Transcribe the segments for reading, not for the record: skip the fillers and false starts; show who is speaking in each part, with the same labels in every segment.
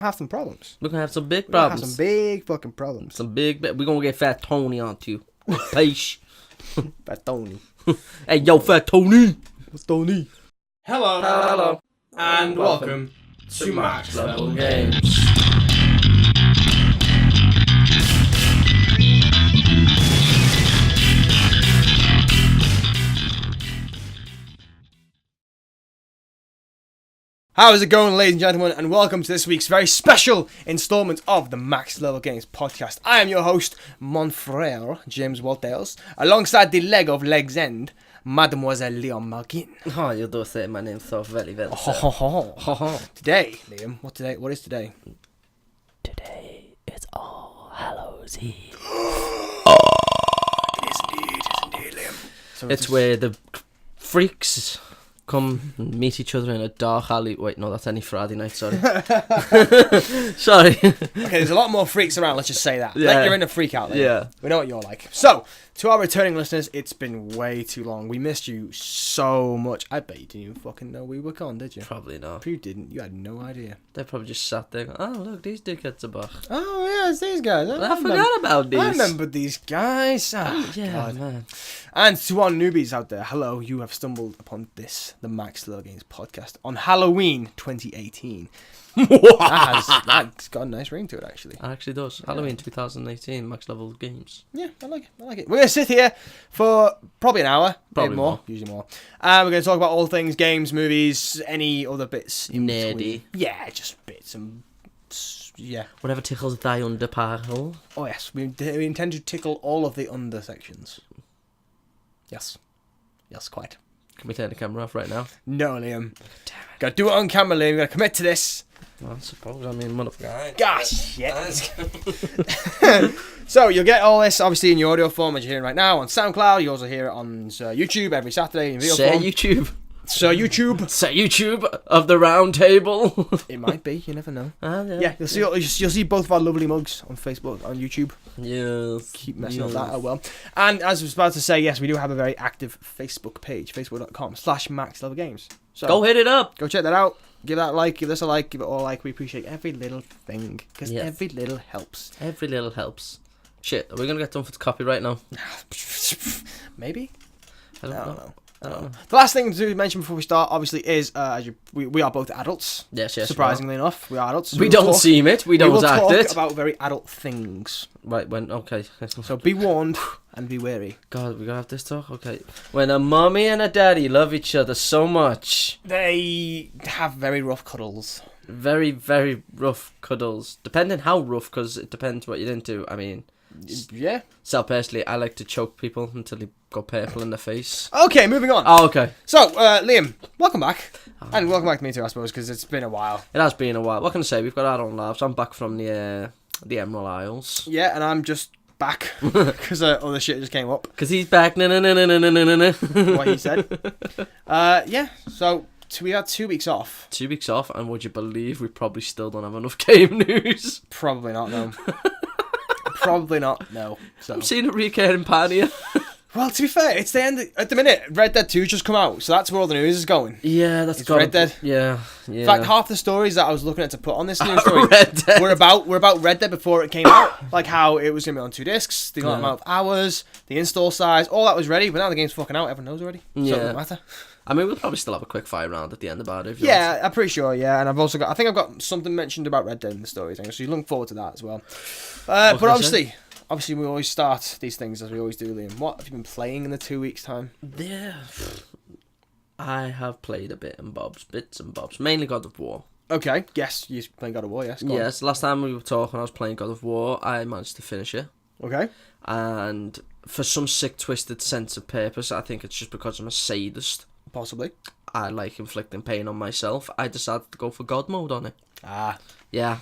Speaker 1: have some problems.
Speaker 2: We're gonna have some big problems.
Speaker 1: Have some big fucking problems.
Speaker 2: We're gonna get Fat Tony onto you. Peace.
Speaker 1: Fat Tony.
Speaker 2: Hey, yo, Fat Tony.
Speaker 1: What's Tony?
Speaker 2: Hello.
Speaker 1: And welcome to Max Level
Speaker 2: Games.
Speaker 1: How's it going, ladies and gentlemen, and welcome to this week's very special installment of the Max Level Games podcast. I am your host, mon frère, James Walters, alongside the leg of Leg's End, Mademoiselle Leon Malkin.
Speaker 2: Oh, you do say my name so very well.
Speaker 1: Today, Liam, what is today?
Speaker 2: Today, it's All Hallows Eve.
Speaker 1: It is indeed, Liam. So
Speaker 2: It's where the freaks come and meet each other in a dark alley. Wait, no, that's any Friday night, sorry. Sorry.
Speaker 1: Okay, there's a lot more freaks around, let's just say that.
Speaker 2: Yeah.
Speaker 1: Like, you're in a freak out there.
Speaker 2: Yeah.
Speaker 1: We know what you're like. So, to our returning listeners, it's been way too long. We missed you so much. I bet you didn't even fucking know we were gone, did you?
Speaker 2: Probably not.
Speaker 1: If you didn't, you had no idea.
Speaker 2: They probably just sat there going, oh, look, these dickheads are back.
Speaker 1: Oh, yeah, it's these guys.
Speaker 2: I forgot about these.
Speaker 1: I remember these guys. Oh,
Speaker 2: Yeah,
Speaker 1: God.
Speaker 2: man.
Speaker 1: And to our newbies out there, hello, you have stumbled upon this, the Max Level Games podcast, on Halloween 2018. That's got a nice ring to it, actually.
Speaker 2: It actually does. Halloween 2018, Max Level Games.
Speaker 1: Yeah, I like it. We're going to sit here for probably an hour.
Speaker 2: Probably
Speaker 1: maybe more. Usually more. We're going to talk about all things games, movies, any other bits.
Speaker 2: Nerdy.
Speaker 1: Yeah, just bits and... Yeah.
Speaker 2: Whatever tickles thy underparel.
Speaker 1: Oh, yes. We intend to tickle all of the under sections. Yes. Yes, quite.
Speaker 2: Can we turn the camera off right now?
Speaker 1: No, Liam. Got to do it on camera, Liam. Got to commit to this.
Speaker 2: Well, I suppose. I mean, motherfucker.
Speaker 1: Gosh, yeah. So, you'll get all this, obviously, in your audio form, as you're hearing right now, on SoundCloud. You also hear it on YouTube every Saturday in video form.
Speaker 2: YouTube.
Speaker 1: So, YouTube.
Speaker 2: Say YouTube of the round table.
Speaker 1: It might be. You never know.
Speaker 2: Yeah,
Speaker 1: You'll see both of our lovely mugs on Facebook, on YouTube.
Speaker 2: Yes.
Speaker 1: Keep messing up that. Oh, well. And as I was about to say, yes, we do have a very active Facebook page, facebook.com/MaxLevelGames. So,
Speaker 2: Go hit it up.
Speaker 1: go check that out. Give that a like, give this a like, give it all a like. We appreciate every little thing, because
Speaker 2: Yes.
Speaker 1: every little helps.
Speaker 2: Every little helps. Shit, are we going to get done for the copyright now?
Speaker 1: Maybe?
Speaker 2: I don't know.
Speaker 1: The last thing to mention before we start, obviously, is we are both adults.
Speaker 2: Yes.
Speaker 1: Surprisingly enough, we are adults. So
Speaker 2: We don't seem it. We don't
Speaker 1: will
Speaker 2: act
Speaker 1: talk
Speaker 2: it.
Speaker 1: about very adult things.
Speaker 2: Right, okay.
Speaker 1: So be warned and be wary.
Speaker 2: God, we're going to have this talk? Okay. When a mummy and a daddy love each other so much.
Speaker 1: They have very rough cuddles.
Speaker 2: Very, very rough cuddles. Depending how rough, because it depends what you're into. I mean,
Speaker 1: Yeah.
Speaker 2: personally, I like to choke people until they go purple in the face.
Speaker 1: Okay, moving on.
Speaker 2: Oh, okay.
Speaker 1: So, Liam, welcome back. And welcome back to me too, I suppose, because it's been a while.
Speaker 2: It has been a while. What can I say? We've got our own lives. I'm back from the Emerald Isles.
Speaker 1: Yeah, and I'm just back because other shit just came up.
Speaker 2: Because he's back.
Speaker 1: What he said. Yeah, so we had 2 weeks off.
Speaker 2: 2 weeks off, and would you believe we probably still don't have enough game news?
Speaker 1: Probably not, no. Probably not, no. So.
Speaker 2: I'm seeing a recurring pan here.
Speaker 1: Well, to be fair, it's the end. At the minute, Red Dead 2 just come out, so that's where all the news is going.
Speaker 2: Yeah, that's
Speaker 1: It's Red Dead.
Speaker 2: Yeah.
Speaker 1: In fact, half the stories that I was looking at to put on this news story
Speaker 2: Red Dead.
Speaker 1: were about Red Dead before it came out. Like how it was going to be on 2 discs, the amount of hours, the install size, all that was ready, but now the game's fucking out, everyone knows already. So it doesn't matter.
Speaker 2: I mean, we'll probably still have a quick fire round at the end about it. If you
Speaker 1: Yeah, I'm pretty sure, yeah. And I think I've got something mentioned about Red Dead in the story thing, so you look forward to that as well. But obviously we always start these things as we always do, Liam. What have you been playing in the 2 weeks' time?
Speaker 2: Yeah. I have played a bit and bits and bobs. Mainly God of War.
Speaker 1: Okay, yes, you're playing God of War, yes. Go on.
Speaker 2: Yes, last time we were talking, I was playing God of War. I managed to finish it.
Speaker 1: Okay.
Speaker 2: And for some sick, twisted sense of purpose, I think it's just because I'm a sadist.
Speaker 1: Possibly.
Speaker 2: I like inflicting pain on myself. I decided to go for God mode on it.
Speaker 1: Ah.
Speaker 2: Yeah.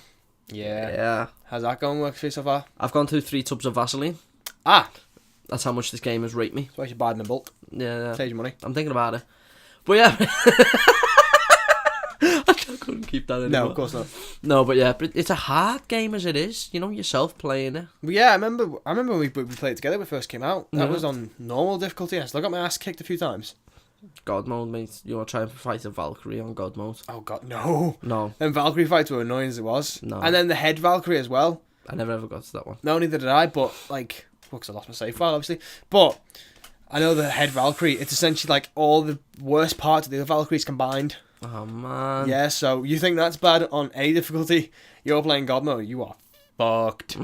Speaker 1: Yeah. How's that going work for you so far?
Speaker 2: I've gone through 3 tubs of Vaseline.
Speaker 1: Ah.
Speaker 2: That's how much this game has rated me.
Speaker 1: So I should buy them in bulk.
Speaker 2: Yeah.
Speaker 1: Save your money.
Speaker 2: I'm thinking about it. But yeah. I couldn't keep that anymore.
Speaker 1: No, of course not.
Speaker 2: No, but yeah, but it's a hard game as it is. You know, yourself playing it.
Speaker 1: Well, yeah, I remember when we played it together when it first came out. That was on normal difficulty. I still got my ass kicked a few times.
Speaker 2: God mode, mate. You want to try and fight a Valkyrie on God mode?
Speaker 1: Oh god, no.
Speaker 2: No,
Speaker 1: Them Valkyrie fights were annoying as it was.
Speaker 2: No.
Speaker 1: And then the head Valkyrie as well.
Speaker 2: I never ever got to that one.
Speaker 1: No, neither did I, but like, well, 'cause I lost my save file, obviously. But I know the head Valkyrie, it's essentially like all the worst parts of the other Valkyries combined.
Speaker 2: Oh man.
Speaker 1: Yeah, so you think that's bad on any difficulty? You're playing God mode, you are fucked.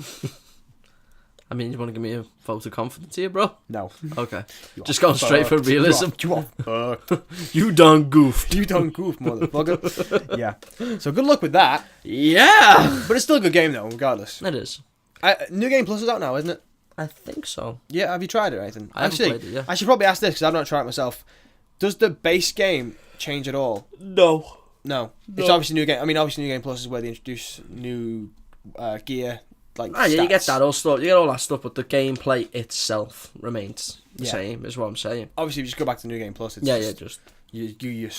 Speaker 2: I mean, you want to give me a vote of confidence here, bro?
Speaker 1: No.
Speaker 2: Okay.
Speaker 1: You
Speaker 2: Just
Speaker 1: are
Speaker 2: going straight for
Speaker 1: fucked.
Speaker 2: realism.
Speaker 1: You are fucked.
Speaker 2: You done goofed.
Speaker 1: You done goof, motherfucker. Yeah. So good luck with that.
Speaker 2: Yeah.
Speaker 1: But it's still a good game though, regardless.
Speaker 2: It is.
Speaker 1: New Game Plus is out now, isn't it?
Speaker 2: I think so.
Speaker 1: Yeah, have you tried it or anything?
Speaker 2: I haven't played it, yeah.
Speaker 1: I should probably ask this because I've not tried it myself. Does the base game change at all?
Speaker 2: No.
Speaker 1: No. It's obviously New Game. I mean, obviously New Game Plus is where they introduce new gear, like
Speaker 2: Yeah, you get
Speaker 1: stats.
Speaker 2: that all stuff. You get all that stuff, but the gameplay itself remains the
Speaker 1: Yeah.
Speaker 2: same. Is what I'm saying.
Speaker 1: Obviously, if you just go back to New Game Plus, it's
Speaker 2: Just
Speaker 1: you're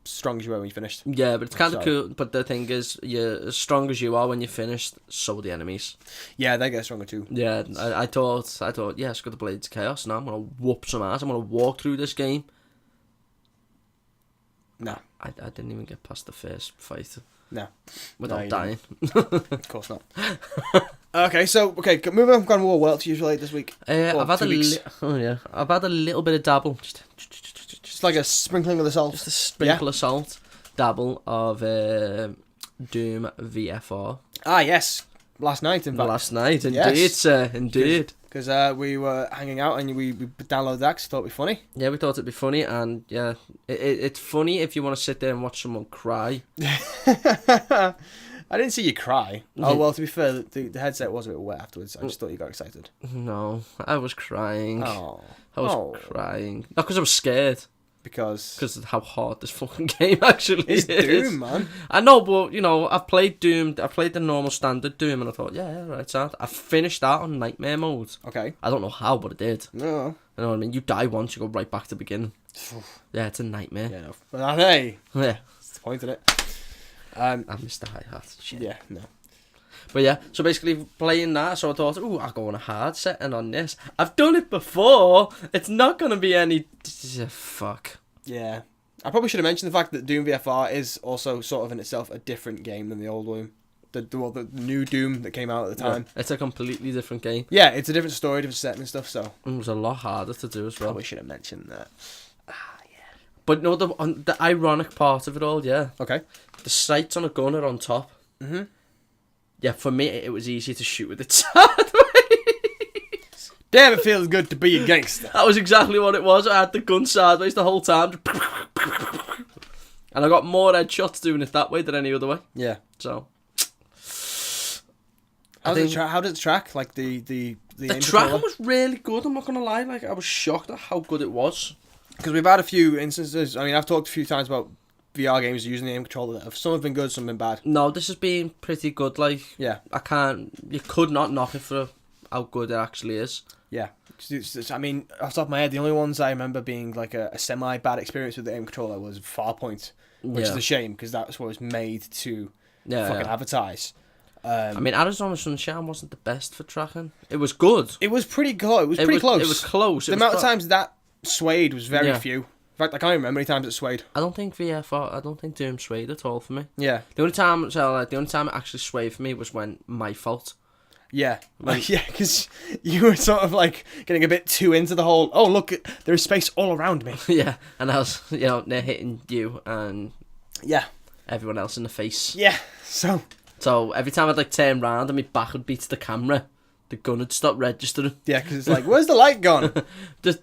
Speaker 1: strong as you were when you finished.
Speaker 2: yeah, but it's kind of
Speaker 1: So-
Speaker 2: cool. But the thing is, you're as strong as you are when you're finished. So are the enemies.
Speaker 1: Yeah, they get stronger too.
Speaker 2: Yeah, I thought, yeah, it's got the Blades of Chaos. Now I'm gonna whoop some ass. I'm gonna walk through this game.
Speaker 1: No,
Speaker 2: I didn't even get past the first fight.
Speaker 1: No.
Speaker 2: Without
Speaker 1: No, you
Speaker 2: dying.
Speaker 1: of course not. Okay, moving on from God of War. What else you relate this week?
Speaker 2: I've had
Speaker 1: 2 weeks.
Speaker 2: I've had a little bit of dabble.
Speaker 1: Just like a sprinkling of the salt.
Speaker 2: Just a sprinkle of salt. Dabble of Doom VFR.
Speaker 1: Ah, yes. Last night, in fact.
Speaker 2: Last night, indeed,
Speaker 1: Yes.
Speaker 2: sir, indeed.
Speaker 1: Because we were hanging out and we downloaded that 'cause thought it'd be funny.
Speaker 2: Yeah, we thought it'd be funny, and yeah, it's funny if you want to sit there and watch someone cry.
Speaker 1: I didn't see you cry.
Speaker 2: Yeah.
Speaker 1: Oh, well, to be fair, the headset was a bit wet afterwards. I just thought you got excited.
Speaker 2: No, I was crying.
Speaker 1: Oh.
Speaker 2: I was crying. Not because I was scared,
Speaker 1: Because
Speaker 2: because of how hard this fucking game actually
Speaker 1: it's
Speaker 2: is.
Speaker 1: Doom, man.
Speaker 2: I know, but you know, I've played Doom. I played the normal standard Doom, and I thought, yeah, right, sad. I finished that on Nightmare mode.
Speaker 1: Okay.
Speaker 2: I don't know how, but I did.
Speaker 1: No.
Speaker 2: You know what I mean? You die once, you go right back to the beginning. Yeah, it's a nightmare.
Speaker 1: Yeah, no. But hey,
Speaker 2: Yeah,
Speaker 1: that's the point of it.
Speaker 2: I missed the hi-hat. Shit.
Speaker 1: Yeah, no.
Speaker 2: But yeah, so basically playing that, so I thought, ooh, I'll go on a hard setting on this. I've done it before. It's not going to be any... Fuck.
Speaker 1: Yeah. I probably should have mentioned the fact that Doom VFR is also sort of in itself a different game than the old one. The new Doom that came out at the time.
Speaker 2: Yeah, it's a completely different game.
Speaker 1: Yeah, it's a different story, different setting and stuff, so
Speaker 2: It was a lot harder to do as well.
Speaker 1: probably should have mentioned that.
Speaker 2: But no, the ironic part of it all, yeah.
Speaker 1: Okay.
Speaker 2: The sights on a gun are on top.
Speaker 1: Mm-hmm.
Speaker 2: Yeah, for me, it was easy to shoot with it sideways.
Speaker 1: Damn, it feels good to be a gangster.
Speaker 2: That was exactly what it was. I had the gun sideways the whole time. And I got more headshots doing it that way than any other way.
Speaker 1: Yeah.
Speaker 2: So...
Speaker 1: How did it track? Like the
Speaker 2: The
Speaker 1: aim
Speaker 2: tracking
Speaker 1: controller?
Speaker 2: was really good, I'm not going to lie. Like, I was shocked at how good it was.
Speaker 1: Because we've had a few instances. I mean, I've talked a few times about VR games using the aim controller. Some have been good, some have been bad.
Speaker 2: No, this has been pretty good. Like,
Speaker 1: Yeah.
Speaker 2: you could not knock it for how good it actually is.
Speaker 1: Yeah. I mean, off the top of my head, the only ones I remember being like a semi-bad experience with the aim controller was Farpoint, which is a shame because that's what was made to fucking advertise.
Speaker 2: I mean, Arizona Sunshine wasn't the best for tracking. It was good.
Speaker 1: It was pretty close. It was pretty close.
Speaker 2: It was close.
Speaker 1: The amount of times that swayed was very few. In fact, I can't even remember how many times it swayed.
Speaker 2: I don't think Doom swayed at all for me.
Speaker 1: Yeah.
Speaker 2: The only time it actually swayed for me was when My Fault.
Speaker 1: Yeah.
Speaker 2: Like-
Speaker 1: Yeah, because you were sort of like getting a bit too into the whole, oh, look, there's space all around me.
Speaker 2: Yeah, and I was, near hitting you and
Speaker 1: Yeah.
Speaker 2: everyone else in the face.
Speaker 1: Yeah. So,
Speaker 2: every time I'd turn round and my back would beat to the camera, the gun would stop registering.
Speaker 1: yeah, because it's like, where's the light gone?
Speaker 2: There's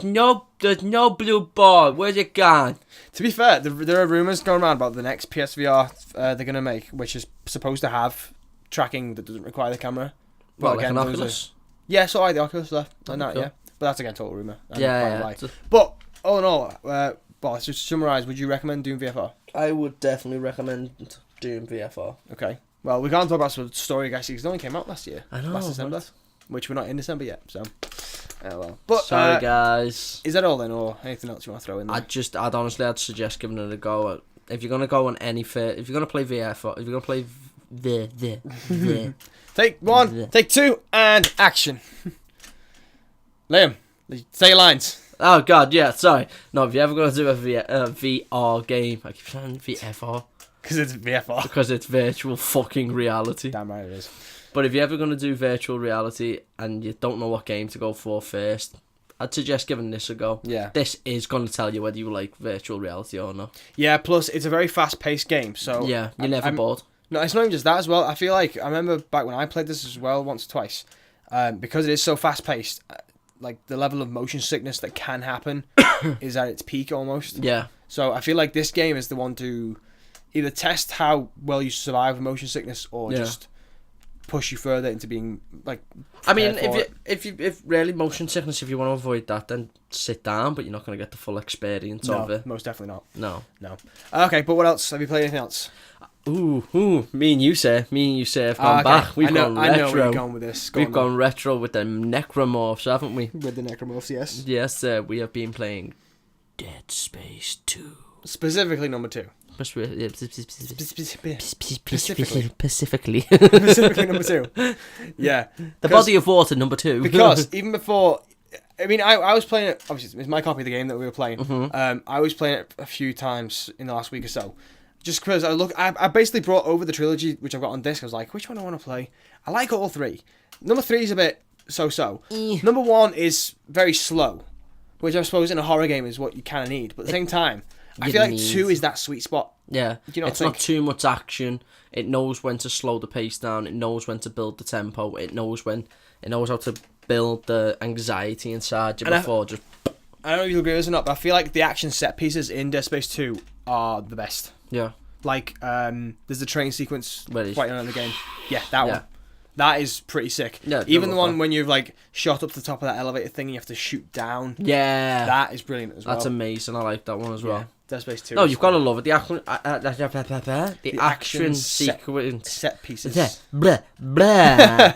Speaker 2: no blue ball. Where's it gone?
Speaker 1: To be fair, there are rumours going around about the next PSVR they're going to make, which is supposed to have tracking that doesn't require the camera.
Speaker 2: Well, like
Speaker 1: again,
Speaker 2: an
Speaker 1: those
Speaker 2: Oculus.
Speaker 1: Yeah, so the Oculus stuff. Like that,
Speaker 2: Cool.
Speaker 1: yeah. But that's again total rumour.
Speaker 2: Yeah.
Speaker 1: But, all in all, boss, just to summarise, would you recommend Doom VFR?
Speaker 2: I would definitely recommend Doom VFR.
Speaker 1: Okay. Well, we can't talk about some story, guys, because it only came out last year.
Speaker 2: I know.
Speaker 1: Last December.
Speaker 2: Right?
Speaker 1: Which we're not in December yet, so. Well. But,
Speaker 2: Sorry, guys.
Speaker 1: Is that all then, or anything else you want to throw in there?
Speaker 2: I'd suggest giving it a go. If you're gonna go on any if you're gonna play VFR, if you're gonna play the
Speaker 1: Take one, take two, and action. Liam, say your lines.
Speaker 2: Oh god, yeah. Sorry. No, if you're ever gonna do a VR game, I keep saying VFR
Speaker 1: Because it's VFR.
Speaker 2: because it's virtual fucking reality.
Speaker 1: Damn right it is.
Speaker 2: But if you're ever gonna do virtual reality and you don't know what game to go for first, I'd suggest giving this a go.
Speaker 1: Yeah.
Speaker 2: This is gonna tell you whether you like virtual reality or not.
Speaker 1: Yeah, plus it's a very fast-paced game, so...
Speaker 2: Yeah, you're never bored.
Speaker 1: No, it's not even just that as well. I feel like, I remember back when I played this as well, once or twice, because it is so fast-paced, like, the level of motion sickness that can happen is at its peak, almost.
Speaker 2: Yeah.
Speaker 1: So I feel like this game is the one to either test how well you survive with motion sickness or just push you further into being, like...
Speaker 2: I mean, if really motion sickness, if you want to avoid that, then sit down, but you're not going to get the full experience of it.
Speaker 1: No, most definitely not.
Speaker 2: No.
Speaker 1: Okay, but what else? Have you played anything else?
Speaker 2: Ooh, me and you have gone back. We've gone retro.
Speaker 1: I know where you're going with this.
Speaker 2: We've gone retro with the necromorphs, haven't we?
Speaker 1: With the necromorphs, yes.
Speaker 2: Yes, we have been playing Dead Space 2.
Speaker 1: Specifically number 2.
Speaker 2: Specifically.
Speaker 1: Specifically number 2. Yeah.
Speaker 2: The Body of Water number 2.
Speaker 1: Because even before... I mean, I was playing it... Obviously, it's my copy of the game that we were playing.
Speaker 2: Mm-hmm.
Speaker 1: I was playing it a few times in the last week or so. Just because I basically brought over the trilogy, which I've got on disc. I was like, which one do I want to play? I like all 3. Number 3 is a bit so-so. Number 1 is very slow, which I suppose in a horror game is what you kind of need. But at the same time, I feel like 2 is that sweet spot.
Speaker 2: Yeah,
Speaker 1: you know
Speaker 2: it's not too much action. It knows when to slow the pace down. It knows when to build the tempo. It knows how to build the anxiety inside you before just...
Speaker 1: I don't know if you agree with this or not, but I feel like the action set pieces in Dead Space 2 are the best.
Speaker 2: Yeah.
Speaker 1: Like, there's the train sequence quite early in the game. Yeah, that one. That is pretty sick.
Speaker 2: Yeah,
Speaker 1: even the one when you've like shot up to the top of that elevator thing and you have to shoot down.
Speaker 2: Yeah.
Speaker 1: That is brilliant as well.
Speaker 2: That's amazing. I like that one as well.
Speaker 1: Dead Space 2.
Speaker 2: No, you've got to love it. The action sequence.
Speaker 1: Set pieces.
Speaker 2: Yeah. Blah, blah.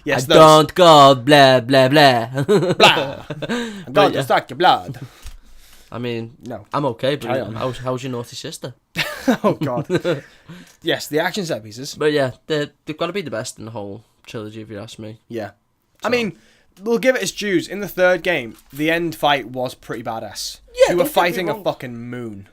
Speaker 1: Yes,
Speaker 2: I don't go blah, blah, blah.
Speaker 1: Blah. I'm going to start your blood.
Speaker 2: I mean,
Speaker 1: no,
Speaker 2: I'm okay, but how's your naughty sister?
Speaker 1: Oh, God. Yes, the action set pieces.
Speaker 2: But yeah, they've got to be the best in the whole trilogy, if you ask me.
Speaker 1: Yeah. So. I mean, we'll give it its dues. In the third game, the end fight was pretty badass. Yeah, you were fighting a fucking moon.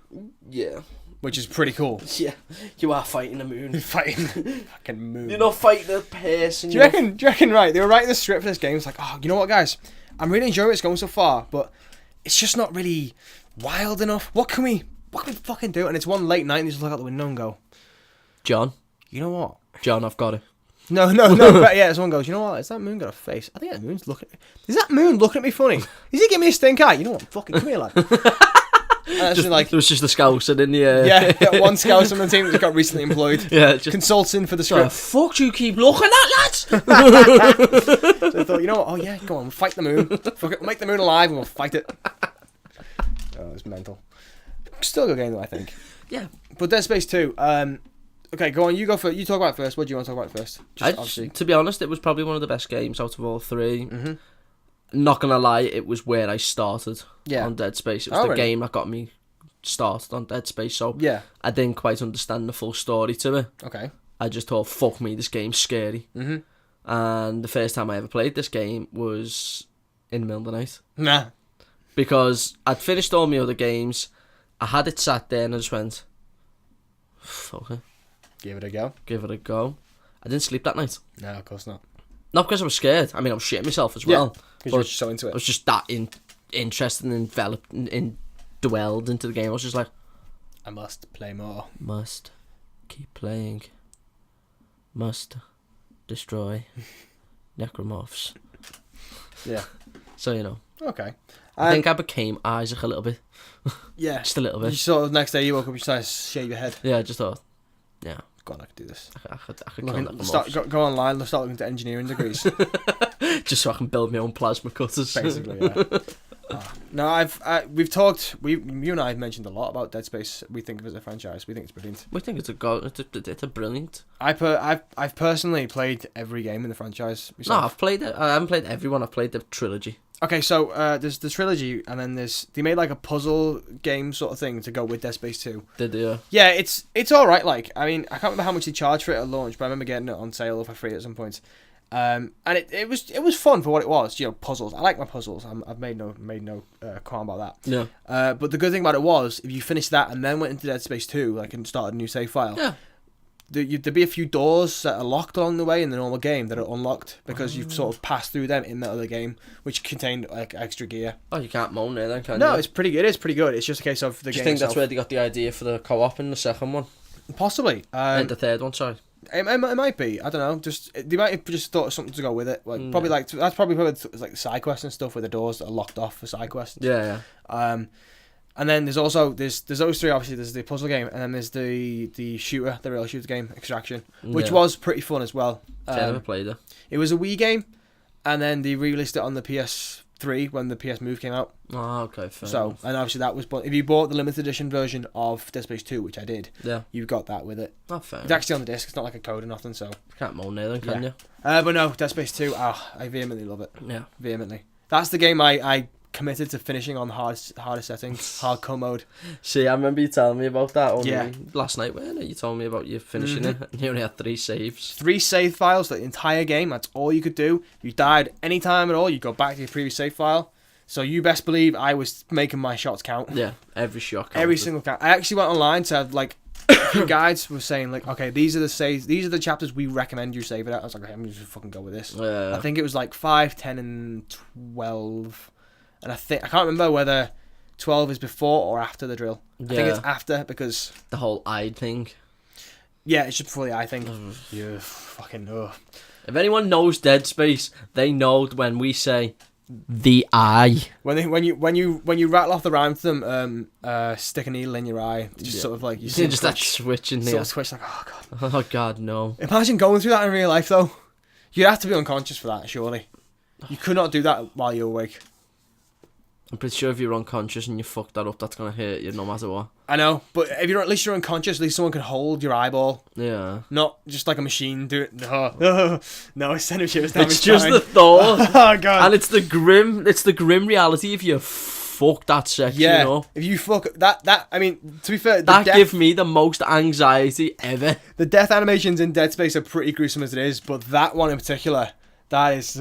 Speaker 2: Yeah.
Speaker 1: Which is pretty cool.
Speaker 2: Yeah, you are fighting a moon.
Speaker 1: You're fighting fucking moon.
Speaker 2: You're not fighting a person.
Speaker 1: Do you reckon, right, they were writing the script for this game, it's like, oh, you know what, guys? I'm really enjoying it's going so far, but it's just not really wild enough. What can we fucking do? And it's one late night and you just look out the window and go,
Speaker 2: John,
Speaker 1: you know what?
Speaker 2: John, I've got it.
Speaker 1: No, but yeah, someone goes, you know what? Has that moon got a face? I think that moon's looking at me. Is that moon looking at me funny? Is he giving me a stink eye? You know what? Fucking come here, lad. Like,
Speaker 2: there was just a scouser in the
Speaker 1: yeah, one scout on the team that got recently employed.
Speaker 2: Yeah, just
Speaker 1: consulting for the script.
Speaker 2: Fuck do you keep looking at, lads?
Speaker 1: So I thought, you know what? Oh yeah, go on, we'll fight the moon. Fuck it, we'll make the moon alive and we'll fight it. Oh, it's mental. Still a good game though, I think.
Speaker 2: Yeah.
Speaker 1: But Dead Space 2. Okay, go on. You go first. You talk about it first. What do you want to talk about first?
Speaker 2: To be honest, it was probably one of the best games out of all 3.
Speaker 1: Mm-hmm.
Speaker 2: Not gonna lie, it was where I started on Dead Space. It was the
Speaker 1: really?
Speaker 2: game that got me started on Dead Space. So
Speaker 1: yeah,
Speaker 2: I didn't quite understand the full story to it.
Speaker 1: Okay.
Speaker 2: I just thought, fuck me, this game's scary.
Speaker 1: Mm-hmm.
Speaker 2: And the first time I ever played this game was in the middle of the night.
Speaker 1: Nah.
Speaker 2: Because I'd finished all my other games, I had it sat there and I just went, fuck it.
Speaker 1: Give it a go.
Speaker 2: Give it a go. I didn't sleep that night.
Speaker 1: No, of course not.
Speaker 2: Not because I was scared. I mean, I was shitting myself as well.
Speaker 1: Because you were just so into it.
Speaker 2: I was just that interested and enveloped and dwelled into the game. I was just like,
Speaker 1: I must play more.
Speaker 2: Must keep playing. Must destroy necromorphs.
Speaker 1: Yeah.
Speaker 2: So, you know.
Speaker 1: Okay.
Speaker 2: I think I became Isaac a little bit.
Speaker 1: Yeah.
Speaker 2: Just a little bit.
Speaker 1: You sort of, next day you woke up, you started to shave your head.
Speaker 2: Yeah, I just thought, yeah.
Speaker 1: Go on, I could do this.
Speaker 2: I could kill necromorphs.
Speaker 1: Go online, let's start looking to engineering degrees.
Speaker 2: Just so I can build my own plasma cutters.
Speaker 1: Basically, yeah. No, we've talked. You and I have mentioned a lot about Dead Space. We think of it as a franchise. We think it's brilliant.
Speaker 2: We think it's a brilliant.
Speaker 1: I've personally played every game in the franchise.
Speaker 2: No, I've played it. I haven't played everyone. I've played the trilogy.
Speaker 1: Okay, so there's the trilogy, and then they made like a puzzle game sort of thing to go with Dead Space 2.
Speaker 2: Did they?
Speaker 1: Yeah, it's all right. Like, I mean, I can't remember how much they charged for it at launch, but I remember getting it on sale or for free at some point. And it was fun for what it was. You know, puzzles. I like my puzzles. I've made no qualm about that.
Speaker 2: Yeah.
Speaker 1: But the good thing about it was, if you finished that and then went into Dead Space 2, like, and started a new save file.
Speaker 2: Yeah.
Speaker 1: There'd be a few doors that are locked along the way in the normal game that are unlocked because you've sort of passed through them in the other game, which contained like extra gear.
Speaker 2: Oh, you can't moan there then, can you?
Speaker 1: No, it's pretty good. It is pretty good. It's just a case of the game.
Speaker 2: Do you think
Speaker 1: itself.
Speaker 2: that's where they got the idea for the co-op in the second one?
Speaker 1: Possibly.
Speaker 2: And the third one, sorry.
Speaker 1: It might be. I don't know. They might have just thought of something to go with it. Like, probably like that's probably like the side quests and stuff where the doors are locked off for side quests.
Speaker 2: Yeah.
Speaker 1: And then there's also there's those three. Obviously, there's the puzzle game, and then there's the shooter, the real shooter game, Extraction, which was pretty fun as well.
Speaker 2: I never played it.
Speaker 1: It was a Wii game, and then they released it on the PS3 when the PS Move came out.
Speaker 2: Oh, okay. Fair
Speaker 1: So,
Speaker 2: enough.
Speaker 1: and obviously that was, if you bought the limited edition version of Dead Space 2, which I did, you got that with it.
Speaker 2: Oh, fair.
Speaker 1: It's actually on the disc. It's not like a code or nothing. So
Speaker 2: can't moan there then, can you?
Speaker 1: But no, Dead Space 2. I vehemently love it.
Speaker 2: Yeah.
Speaker 1: Vehemently. That's the game I committed to finishing on the hardest settings, hardcore mode.
Speaker 2: See, I remember you telling me about that last night, weren't it? You told me about you finishing it, and you only had 3 saves.
Speaker 1: 3 save files for the entire game. That's all you could do. If you died any time at all, you go back to your previous save file. So you best believe I was making my shots count.
Speaker 2: Yeah, every shot counted.
Speaker 1: Every single count. I actually went online to have, like, a few guides were saying, like, okay, these are the chapters we recommend you save it at. I was like, okay, I'm just fucking go with this.
Speaker 2: Yeah.
Speaker 1: I think it was like 5, 10, and 12. And I can't remember whether 12 is before or after the drill. I think it's after because
Speaker 2: the whole eye thing.
Speaker 1: Yeah, it's just before the eye thing. Yeah, fucking.
Speaker 2: If anyone knows Dead Space, they know when we say the eye.
Speaker 1: When you rattle off the rhyme to them, stick a needle in your eye. Just sort of like you see
Speaker 2: just that switch in there.
Speaker 1: Sort of switch like, oh god.
Speaker 2: Oh god, no.
Speaker 1: Imagine going through that in real life though. You'd have to be unconscious for that, surely. You could not do that while you're awake.
Speaker 2: I'm pretty sure if you're unconscious and you fuck that up, that's gonna hurt you no matter what.
Speaker 1: I know, but if you're at least you're unconscious, at least someone can hold your eyeball.
Speaker 2: Yeah.
Speaker 1: Not just like a machine do it. No, it's sending shivers down my
Speaker 2: It's just
Speaker 1: spine.
Speaker 2: the thought.
Speaker 1: Oh god.
Speaker 2: And it's the grim reality if you fuck that section up.
Speaker 1: If you fuck that I mean, to be fair,
Speaker 2: that give me the most anxiety ever.
Speaker 1: The death animations in Dead Space are pretty gruesome as it is, but that one in particular, that is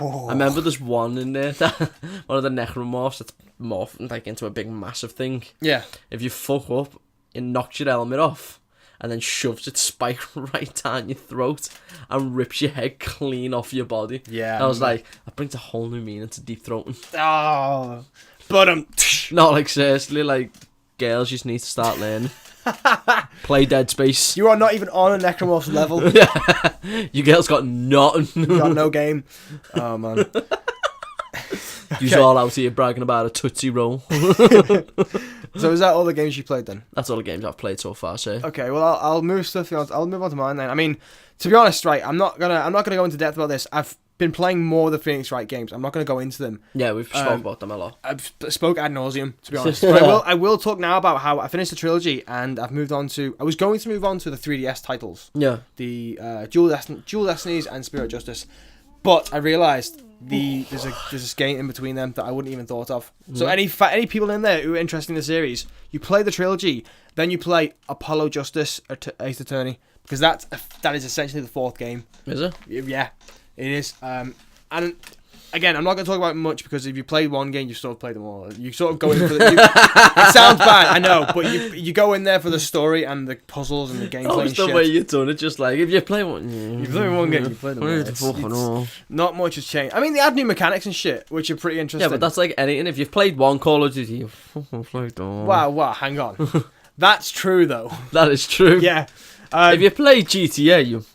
Speaker 2: I remember there's one in there, one of the necromorphs that's morphed like into a big massive thing.
Speaker 1: Yeah.
Speaker 2: If you fuck up, it knocks your helmet off and then shoves its spike right down your throat and rips your head clean off your body.
Speaker 1: Yeah.
Speaker 2: I was like, that brings a whole new meaning to deep throating.
Speaker 1: Oh, but
Speaker 2: Not like seriously, like girls just need to start learning. Play Dead Space.
Speaker 1: You are not even on a necromorph's level.
Speaker 2: You girls got nothing.
Speaker 1: You got no game. Oh man.
Speaker 2: You're all out here bragging about a Tootsie Roll.
Speaker 1: So is that all the games you played then?
Speaker 2: That's all the games I've played so far, so.
Speaker 1: Okay, well I'll move stuff on. I'll move on to mine then. I mean, to be honest, right, I'm not gonna go into depth about this. I've been playing more of the Phoenix Wright games. I'm not gonna go into them.
Speaker 2: Yeah, we've spoken about them a lot.
Speaker 1: I've spoke ad nauseum, to be honest. But I will talk now about how I finished the trilogy and I've moved on to. I was going to move on to the 3DS titles.
Speaker 2: Yeah.
Speaker 1: The Dual Destinies and Spirit Justice, but I realised there's a game in between them that I wouldn't even thought of. So any people in there who are interested in the series, you play the trilogy, then you play Apollo Justice Ace Attorney, because that is essentially the 4th game.
Speaker 2: Is it?
Speaker 1: Yeah, it is. And again, I'm not going to talk about it much because if you play one game, you sort of play them all. You sort of go in for it sounds bad, I know, but you go in there for the story and the puzzles and the gameplay and shit.
Speaker 2: The way you've done it, just like, if you play one...
Speaker 1: You play one game, you play them all. Not much has changed. I mean, they add new mechanics and shit, which are pretty interesting.
Speaker 2: Yeah, but that's like anything. If you've played one Call of Duty, you've played them all.
Speaker 1: Wow, hang on. That's true, though.
Speaker 2: That is true.
Speaker 1: Yeah.
Speaker 2: If you played GTA, you've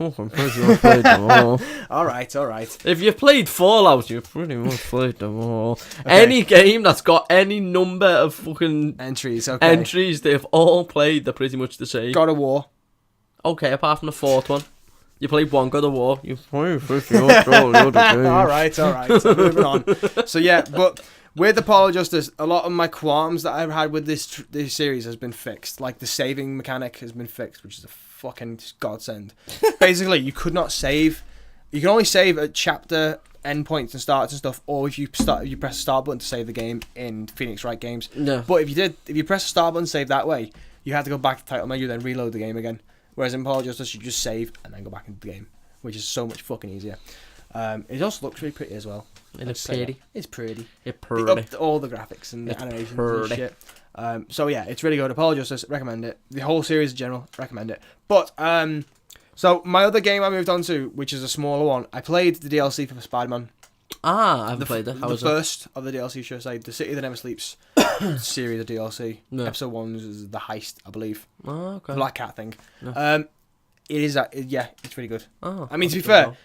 Speaker 2: played them all.
Speaker 1: Alright.
Speaker 2: If you played Fallout, you've pretty much played them all. Okay. Any game that's got any number of fucking
Speaker 1: entries,
Speaker 2: they've all played. They're pretty much the same.
Speaker 1: God of War.
Speaker 2: Okay, apart from the 4th one. You played one God of War. You played 50 Alright.
Speaker 1: So moving on. So yeah, but with Apollo Justice, a lot of my qualms that I've had with this series has been fixed. Like the saving mechanic has been fixed, which is a fucking godsend. Basically, you could not save. You can only save at chapter endpoints and starts and stuff, or if you press the start button to save the game in Phoenix Wright games.
Speaker 2: Yeah.
Speaker 1: But if you press the start button, save that way, you have to go back to the title menu, then reload the game again. Whereas in Apollo Justice, you just save and then go back into the game. which is so much fucking easier. It also looks really pretty as well.
Speaker 2: It's pretty.
Speaker 1: It's pretty.
Speaker 2: It's
Speaker 1: It
Speaker 2: pretty.
Speaker 1: upped all the graphics and the animations and shit. So yeah, it's really good. Apollo Justice, recommend it. The whole series in general, recommend it. But so my other game I moved on to, which is a smaller one, I played the DLC for Spider-Man.
Speaker 2: I haven't played it. How was it?
Speaker 1: The first of the DLC, should I say, The City That Never Sleeps series of DLC.
Speaker 2: No.
Speaker 1: Episode 1 is The Heist, I believe.
Speaker 2: Oh, okay.
Speaker 1: The Black Cat thing.
Speaker 2: No.
Speaker 1: It is, yeah, it's really good.
Speaker 2: Oh,
Speaker 1: I mean, to be fair,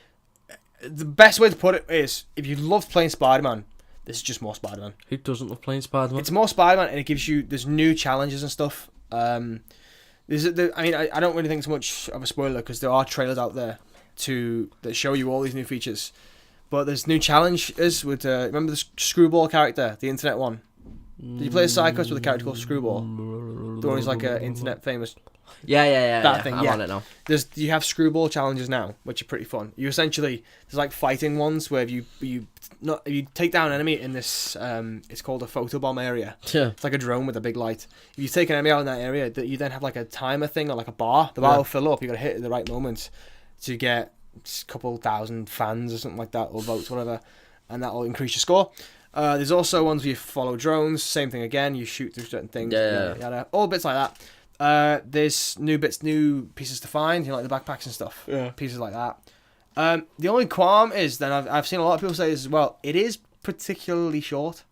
Speaker 1: the best way to put it is, if you loved playing Spider-Man, this is just more Spider-Man.
Speaker 2: Who doesn't love playing Spider-Man?
Speaker 1: It's more Spider-Man, and it gives you, there's new challenges and stuff. I mean, I don't really think it's much of a spoiler, because there are trailers out there that show you all these new features. But there's new challenges with, remember the Screwball character, the internet one? Did you play a side quest with a character called Screwball? The one who's like an internet famous.
Speaker 2: Yeah.
Speaker 1: That thing,
Speaker 2: I'm
Speaker 1: yeah.
Speaker 2: on it now.
Speaker 1: You have Screwball challenges now, which are pretty fun. You essentially, there's like fighting ones where you take down an enemy in this, it's called a photobomb area.
Speaker 2: Yeah.
Speaker 1: It's like a drone with a big light. If you take an enemy out in that area, you then have like a timer thing or like a bar. The bar will fill up. You got to hit it at the right moment to get a couple thousand fans or something like that, or votes, whatever, and that will increase your score. There's also ones where you follow drones. Same thing again. You shoot through certain things.
Speaker 2: Yeah.
Speaker 1: All bits like that. There's new pieces to find. You know, like the backpacks and stuff.
Speaker 2: Yeah.
Speaker 1: Pieces like that. The only qualm is that I've seen a lot of people say this as well. It is particularly short.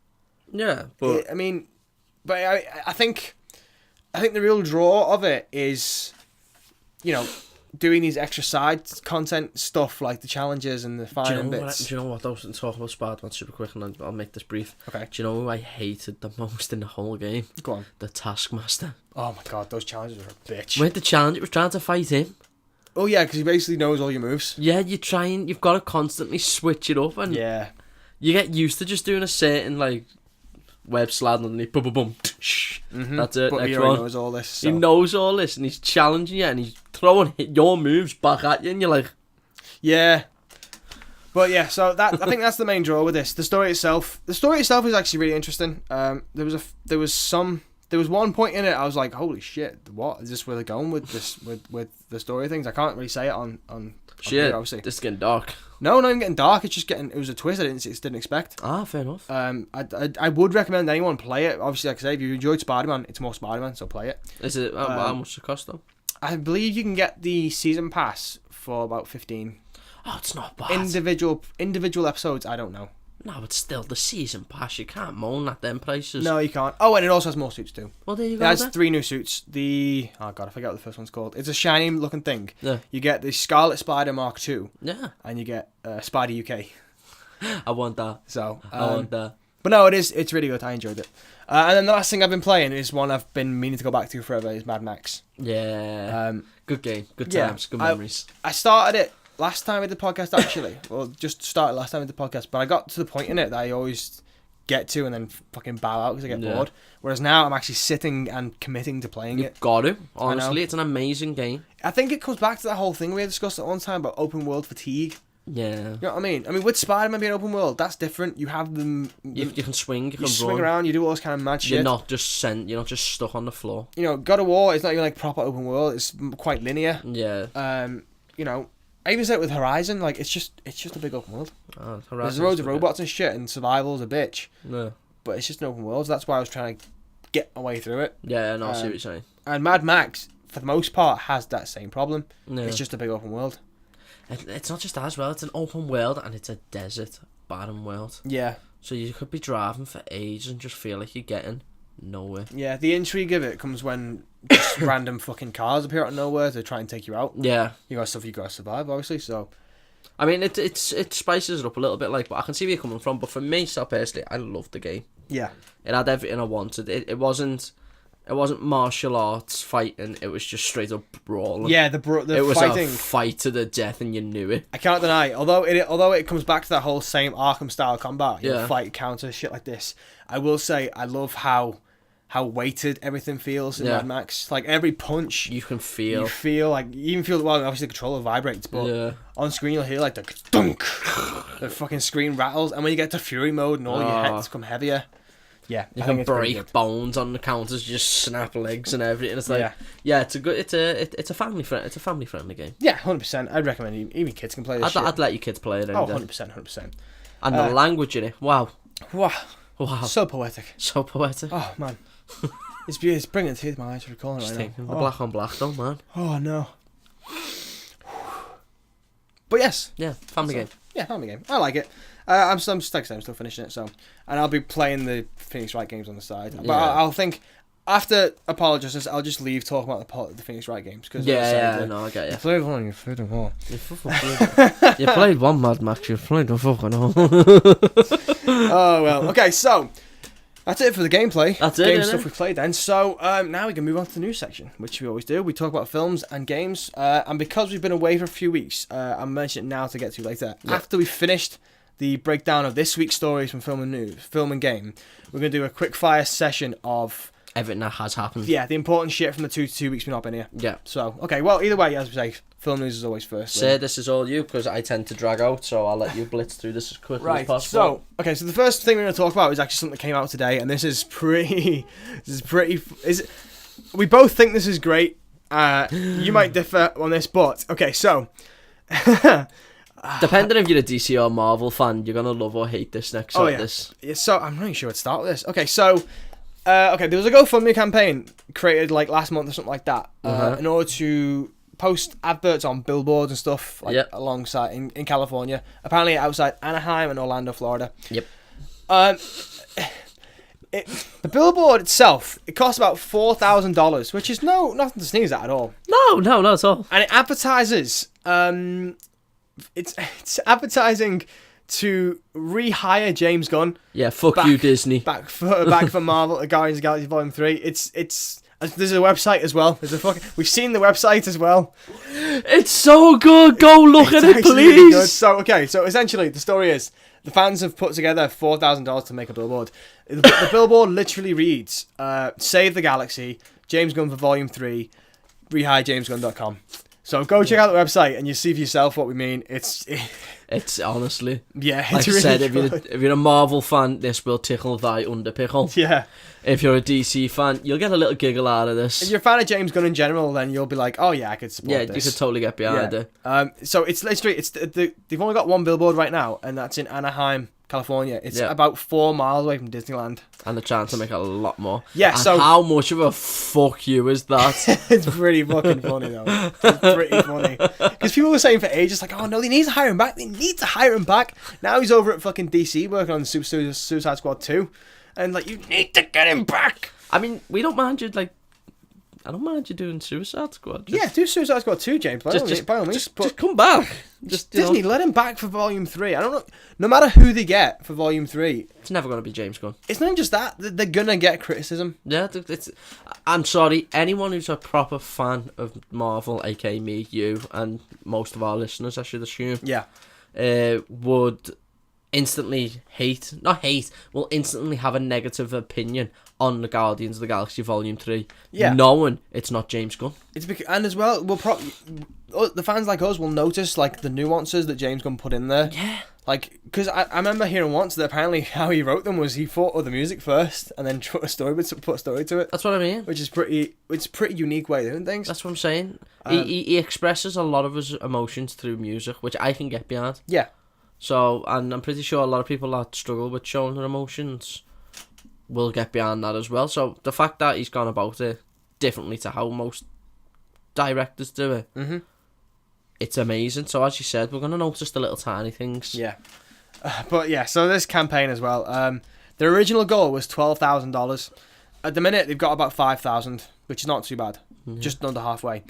Speaker 2: Yeah, but
Speaker 1: I think the real draw of it is, you know, doing these extra side content stuff like the challenges and the finding bits.
Speaker 2: Do you know what? I was talking about Spider-Man super quick, and I'll make this brief.
Speaker 1: Okay.
Speaker 2: Do you know who I hated the most in the whole game?
Speaker 1: Go on.
Speaker 2: The Taskmaster.
Speaker 1: Oh my god, those challenges are a bitch.
Speaker 2: With the challenge, it was trying to fight him.
Speaker 1: Oh yeah, because he basically knows all your moves.
Speaker 2: Yeah, you've got to constantly switch it up, and
Speaker 1: Yeah.
Speaker 2: you get used to just doing a certain like web sliding underneath, boom, boom, boom.
Speaker 1: Mm-hmm.
Speaker 2: That's it.
Speaker 1: But
Speaker 2: Next
Speaker 1: he already
Speaker 2: one.
Speaker 1: knows all this. So.
Speaker 2: He knows all this, and he's challenging you, and he's throwing your moves back at you, and you're like,
Speaker 1: Yeah. But yeah, so I think that's the main draw with this. The story itself is actually really interesting. There was one point in it I was like, holy shit, what is this where they're going with this with the story things? I can't really say it on
Speaker 2: shit,
Speaker 1: here, obviously.
Speaker 2: this is getting dark.
Speaker 1: No, not even getting dark. It's just it was a twist I didn't expect.
Speaker 2: Ah, fair enough.
Speaker 1: I would recommend anyone play it. Obviously, like I say, if you enjoyed Spider-Man, it's more Spider-Man, so play it.
Speaker 2: Is it how much does it cost though?
Speaker 1: I believe you can get the season pass for about 15.
Speaker 2: Oh, it's not bad.
Speaker 1: Individual episodes, I don't know.
Speaker 2: No, but still, the season pass, you can't moan at them prices.
Speaker 1: No, you can't. Oh, and it also has more suits too.
Speaker 2: Well, there you
Speaker 1: It
Speaker 2: go.
Speaker 1: has
Speaker 2: then.
Speaker 1: 3 new suits. Oh god, I forget what the first one's called. It's a shiny looking thing.
Speaker 2: Yeah.
Speaker 1: You get the Scarlet Spider Mark II,
Speaker 2: Yeah.
Speaker 1: and you get Spider UK.
Speaker 2: I want that.
Speaker 1: So,
Speaker 2: I want that.
Speaker 1: but no, it's really good. I enjoyed it. And then the last thing I've been playing is one I've been meaning to go back to forever. Is Mad Max.
Speaker 2: Yeah. Good game. Good
Speaker 1: yeah,
Speaker 2: times. Good memories.
Speaker 1: I started it last time we did the podcast actually. Well, just started last time we did the podcast, but I got to the point in it that I always get to and then fucking bow out because I get bored. Whereas now I'm actually sitting and committing to playing it.
Speaker 2: You've got to. Honestly, it's an amazing game.
Speaker 1: I think it comes back to that whole thing we discussed at one time about open world fatigue.
Speaker 2: Yeah.
Speaker 1: You know what I mean? I mean, with Spider-Man being open world, that's different. You have them.
Speaker 2: You can swing. You can
Speaker 1: swing
Speaker 2: run.
Speaker 1: around. You do all this kind of mad shit.
Speaker 2: You're not just stuck on the floor.
Speaker 1: You know, God of War is not even like proper open world. It's quite linear.
Speaker 2: Yeah.
Speaker 1: You know, I even said it with Horizon. Like, it's just a big open world. There's loads of robots and shit, and survival's a bitch.
Speaker 2: Yeah.
Speaker 1: But it's just an open world. So that's why I was trying to get my way through it.
Speaker 2: Yeah, no, I see what you're saying.
Speaker 1: And Mad Max, for the most part, has that same problem.
Speaker 2: Yeah.
Speaker 1: It's just a big open world.
Speaker 2: It's not just that as well. It's an open world and it's a desert, barren world.
Speaker 1: Yeah.
Speaker 2: So you could be driving for ages and just feel like you're getting nowhere.
Speaker 1: Yeah, the intrigue of it comes when just random fucking cars appear out of nowhere to try and take you out.
Speaker 2: Yeah.
Speaker 1: You got stuff you got to survive, obviously. So,
Speaker 2: I mean, it spices it up a little bit, like, but I can see where you're coming from. But for me, so personally, I loved the game.
Speaker 1: yeah.
Speaker 2: It had everything I wanted. It wasn't martial arts fighting. It was just straight up brawling.
Speaker 1: Yeah, the
Speaker 2: it was
Speaker 1: fighting.
Speaker 2: a fight to the death, and you knew it.
Speaker 1: I can't deny, although it comes back to that whole same Arkham style combat, you know,
Speaker 2: Yeah.
Speaker 1: fight, counter, shit like this. I will say I love how weighted everything feels in
Speaker 2: Yeah.
Speaker 1: Mad Max. Like every punch,
Speaker 2: You can feel.
Speaker 1: you feel like you even feel well. Obviously, the controller vibrates, but
Speaker 2: Yeah.
Speaker 1: on screen you'll hear like the dunk, the fucking screen rattles, and when you get to Fury mode and all your heads become heavier, Yeah,
Speaker 2: You
Speaker 1: I
Speaker 2: can
Speaker 1: think it's pretty
Speaker 2: break
Speaker 1: good.
Speaker 2: bones on the counters, just snap legs and everything. It's like, it's a good, it's a family friendly game.
Speaker 1: Yeah, 100%. I'd recommend even kids can play this.
Speaker 2: I'd let your kids play it.
Speaker 1: Oh, 100%, 100%.
Speaker 2: And the language in it, wow,
Speaker 1: Wow,
Speaker 2: wow,
Speaker 1: so poetic.
Speaker 2: so poetic.
Speaker 1: Oh man, it's beautiful. It's bringing tears to my eyes recalling it
Speaker 2: Just
Speaker 1: right
Speaker 2: thinking,
Speaker 1: now.
Speaker 2: the black on black, though, man.
Speaker 1: Oh no. But yes,
Speaker 2: Yeah, family game.
Speaker 1: Yeah, family game. I like it. I'm still finishing it. So, and I'll be playing the Phoenix Wright games on the side. But
Speaker 2: Yeah.
Speaker 1: I'll think after Apologists, I'll just leave talking about the Phoenix Wright games because
Speaker 2: No, I get you.
Speaker 1: played one, you played them all.
Speaker 2: You played one Mad Max, you played the fucking all.
Speaker 1: Oh well. Okay, so that's it for the gameplay.
Speaker 2: That's it,
Speaker 1: Game
Speaker 2: innit?
Speaker 1: stuff we played then. So now we can move on to the news section, which we always do. We talk about films and games, and because we've been away for a few weeks, I'll mention it now to get to later.
Speaker 2: Yeah.
Speaker 1: After we finished the breakdown of this week's stories from film and news, film and game, we're gonna do a quick fire session of
Speaker 2: Everything that has happened.
Speaker 1: the important shit from the 2 weeks we've not been here.
Speaker 2: Yeah.
Speaker 1: So okay, well either way, as we say, film news is always first.
Speaker 2: Say this is all you, because I tend to drag out, so I'll let you blitz through this as quickly as
Speaker 1: Right.
Speaker 2: possible.
Speaker 1: So the first thing we're going to talk about is actually something that came out today, and this is pretty. We both think this is great. You might differ on this, but okay. So,
Speaker 2: Depending if you're a DC or Marvel fan, you're gonna love or hate this next.
Speaker 1: Oh, yeah.
Speaker 2: This.
Speaker 1: yeah, so I'm not even sure where to start with this. Okay, so. There was a GoFundMe campaign created like last month or something like that in order to post adverts on billboards and stuff like alongside in California. Apparently outside Anaheim and Orlando, Florida.
Speaker 2: Yep.
Speaker 1: The billboard itself, it costs about $4,000, which is nothing to sneeze at all.
Speaker 2: No, not at all.
Speaker 1: And it advertises. It's advertising to rehire James Gunn.
Speaker 2: Yeah, fuck you, Disney.
Speaker 1: Back for Marvel, Guardians of the Galaxy Volume 3. It's there's a website as well. We've seen the website as well.
Speaker 2: It's so good. Go look at it,
Speaker 1: Actually really good.
Speaker 2: please.
Speaker 1: So essentially the story is the fans have put together $4,000 to make a billboard. The billboard literally reads, "Save the Galaxy, James Gunn for Volume 3, rehireJamesGunn.com." So go check out the website and you see for yourself what we mean. It's
Speaker 2: honestly,
Speaker 1: yeah,
Speaker 2: like
Speaker 1: it's really
Speaker 2: I said,
Speaker 1: good.
Speaker 2: if you're a Marvel fan, this will tickle thy underpickle.
Speaker 1: Yeah.
Speaker 2: If you're a DC fan, you'll get a little giggle out of this.
Speaker 1: If you're a fan of James Gunn in general, then you'll be like, oh yeah, I could support this.
Speaker 2: You could totally get behind it.
Speaker 1: So it's literally they've only got one billboard right now, and that's in Anaheim, California. It's about 4 miles away from Disneyland.
Speaker 2: And the chance to make a lot more.
Speaker 1: Yeah,
Speaker 2: and
Speaker 1: so
Speaker 2: how much of a fuck you is that?
Speaker 1: it's pretty fucking funny though. It's pretty funny because people were saying for ages like, oh no, they need to hire him back. They need to hire him back. Now he's over at fucking DC working on Suicide Squad 2, and like you need to get him back.
Speaker 2: I mean, we don't mind you, like, I don't mind you doing Suicide Squad.
Speaker 1: Yeah, do Suicide Squad 2, James. By all means.
Speaker 2: Just come back. Just
Speaker 1: Disney, let him back for Volume 3. I don't know. No matter who they get for Volume 3,
Speaker 2: it's never going to be James Gunn.
Speaker 1: it's not even just that. They're going to get criticism.
Speaker 2: Yeah, I'm sorry. Anyone who's a proper fan of Marvel, aka me, you, and most of our listeners, I should assume,
Speaker 1: Yeah.
Speaker 2: would instantly will instantly have a negative opinion on the Guardians of the Galaxy Volume 3, knowing it's not James Gunn.
Speaker 1: It's and as well, we'll probably the fans like us will notice like the nuances that James Gunn put in there.
Speaker 2: Yeah.
Speaker 1: Like, because I remember hearing once that apparently how he wrote them was he thought of the music first and then put a story to it.
Speaker 2: That's what I mean.
Speaker 1: Which is it's a pretty unique way of doing things.
Speaker 2: That's what I'm saying. He expresses a lot of his emotions through music, which I can get behind.
Speaker 1: Yeah.
Speaker 2: So, and I'm pretty sure a lot of people that struggle with showing their emotions will get behind that as well. So the fact that he's gone about it differently to how most directors do it, it's amazing. So as you said, we're going to notice the little tiny things.
Speaker 1: Yeah. But yeah, so this campaign as well, their original goal was $12,000. At the minute, they've got about 5,000, which is not too bad. Just under halfway.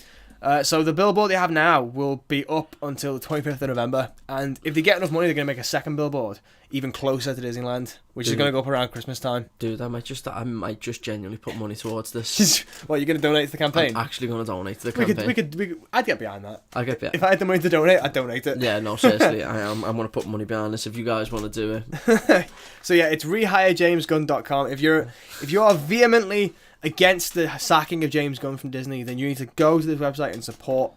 Speaker 1: So the billboard they have now will be up until the 25th of November, and if they get enough money, they're going to make a second billboard even closer to Disneyland, which is going to go up around Christmas time.
Speaker 2: Dude, I might just genuinely put money towards this.
Speaker 1: What, you're going to donate to the campaign?
Speaker 2: I'm actually going to donate to the campaign.
Speaker 1: We could, I'd get behind that.
Speaker 2: I'll get behind.
Speaker 1: If I had the money to donate, I'd donate it.
Speaker 2: Yeah, no, seriously, I'm going to put money behind this if you guys want to do it.
Speaker 1: So yeah, it's rehirejamesgunn.com. If you are vehemently against the sacking of James Gunn from Disney, then you need to go to this website and support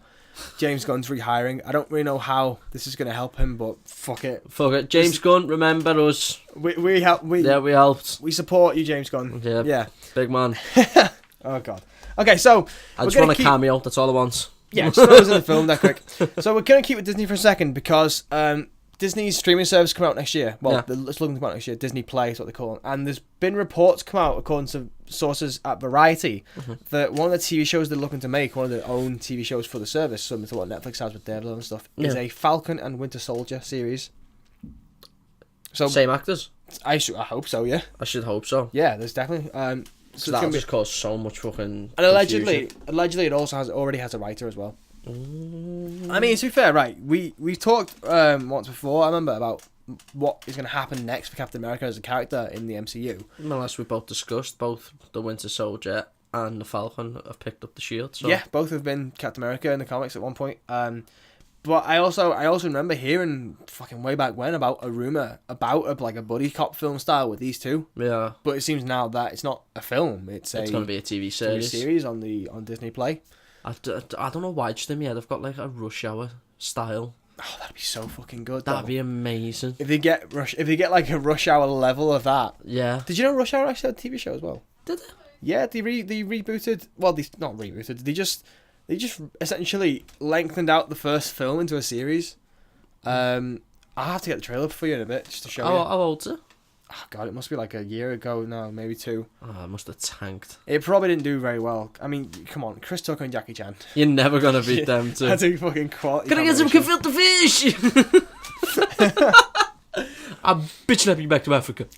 Speaker 1: James Gunn's rehiring. I don't really know how this is going to help him, but fuck it.
Speaker 2: Fuck it. James Gunn, remember us.
Speaker 1: We help. We
Speaker 2: helped.
Speaker 1: We support you, James Gunn.
Speaker 2: Yeah. Big man.
Speaker 1: Oh god. Okay, so
Speaker 2: I just want a cameo. That's all I want.
Speaker 1: Yeah, just throw us in the film that quick. So we're going to keep with Disney for a second because Disney's streaming service come out next year. Well, it's looking to come out next year. Disney Play is what they call it. And there's been reports come out, according to sources at Variety, that one of the TV shows they're looking to make, one of their own TV shows for the service, similar to what Netflix has with Daredevil and stuff, is a Falcon and Winter Soldier series. So
Speaker 2: same actors?
Speaker 1: I hope so, yeah.
Speaker 2: I should hope so.
Speaker 1: Yeah, there's definitely...
Speaker 2: So that'll just cause so much fucking
Speaker 1: and allegedly it also already has a writer as well. I mean, to be fair, right, we've talked once before, I remember, about what is going to happen next for Captain America as a character in the MCU.
Speaker 2: Well, as we both discussed, both the Winter Soldier and the Falcon have picked up the shield. So.
Speaker 1: Yeah, both have been Captain America in the comics at one point. But I also remember hearing fucking way back when about a rumor about a buddy cop film style with these two.
Speaker 2: Yeah.
Speaker 1: But it seems now that it's not a film. It's going
Speaker 2: to be a TV series.
Speaker 1: on Disney Play.
Speaker 2: I don't know why just in my head I've got like a Rush Hour style.
Speaker 1: Oh, that'd be so fucking good.
Speaker 2: That'd be amazing.
Speaker 1: If they get like a Rush Hour level of that.
Speaker 2: Yeah.
Speaker 1: Did you know Rush Hour actually had a TV show as well?
Speaker 2: Did it?
Speaker 1: Yeah, they rebooted. Well, they not rebooted. They just essentially lengthened out the first film into a series. I'll have to get the trailer for you in a bit just to show you.
Speaker 2: How old's it?
Speaker 1: Oh god, it must be like a year ago now, maybe 2.
Speaker 2: Oh, it must have tanked.
Speaker 1: It probably didn't do very well. I mean, come on, Chris Tucker and Jackie Chan.
Speaker 2: You're never gonna beat them two.
Speaker 1: That's a fucking quality.
Speaker 2: Can I get some gefilte fish? I'm bitching you back to Africa.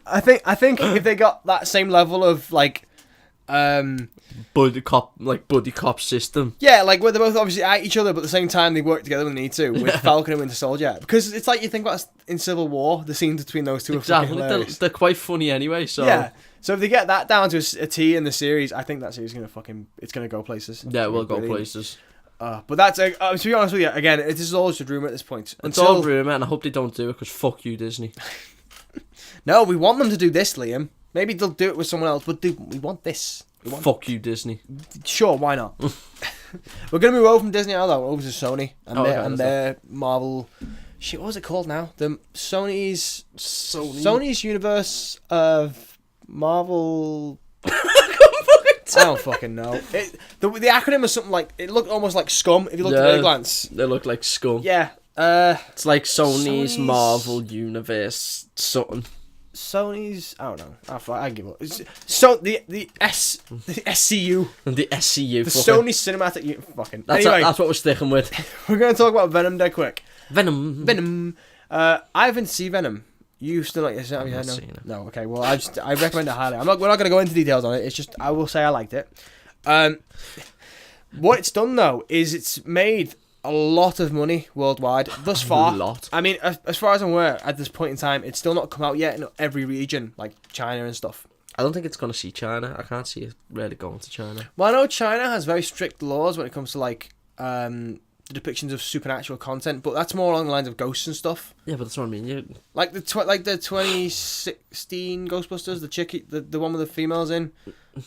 Speaker 1: I think if they got that same level of like
Speaker 2: buddy cop system.
Speaker 1: Yeah, like where they're both obviously at each other, but at the same time they work together when they need to with Falcon and Winter Soldier. Because it's like you think about in Civil War, the scenes between those two are fucking hilarious.
Speaker 2: They're quite funny anyway. So
Speaker 1: yeah, so if they get that down to a T in the series, I think that series is gonna go places.
Speaker 2: Yeah, it will go places.
Speaker 1: But that's to be honest with you, again, it is all just a rumor at this point.
Speaker 2: It's all rumor, and I hope they don't do it because fuck you, Disney.
Speaker 1: No, we want them to do this, Liam. Maybe they'll do it with someone else, but we want this.
Speaker 2: Fuck you, Disney.
Speaker 1: Sure, why not? We're going to move over from Disney now, though, over to Sony and their Marvel... Shit, what was it called now? The Sony's universe of Marvel... I don't fucking know. The acronym is something like... It looked almost like SCUM, if you looked at it at a glance.
Speaker 2: They look like SCUM.
Speaker 1: Yeah.
Speaker 2: It's like Sony's Marvel Universe something.
Speaker 1: Sony's... I don't know. I give up. So the SCU.
Speaker 2: The SCU.
Speaker 1: The Sony Cinematic... Fucking... Anyway,
Speaker 2: that's what we're sticking with.
Speaker 1: We're going to talk about Venom dead quick.
Speaker 2: Venom.
Speaker 1: I haven't seen Venom. You still not yet? Have you heard? No. Okay. Well, I recommend it highly. We're not going to go into details on it. It's just I will say I liked it. What it's done though is it's made a lot of money worldwide thus far.
Speaker 2: A lot.
Speaker 1: I mean, as far as I'm aware, at this point in time, it's still not come out yet in every region, like China and stuff.
Speaker 2: I don't think it's going to see China. I can't see it really going to China.
Speaker 1: Well, I know China has very strict laws when it comes to like the depictions of supernatural content, but that's more along the lines of ghosts and stuff.
Speaker 2: Yeah, but that's what I mean.
Speaker 1: Like the 2016 Ghostbusters, the one with the females in,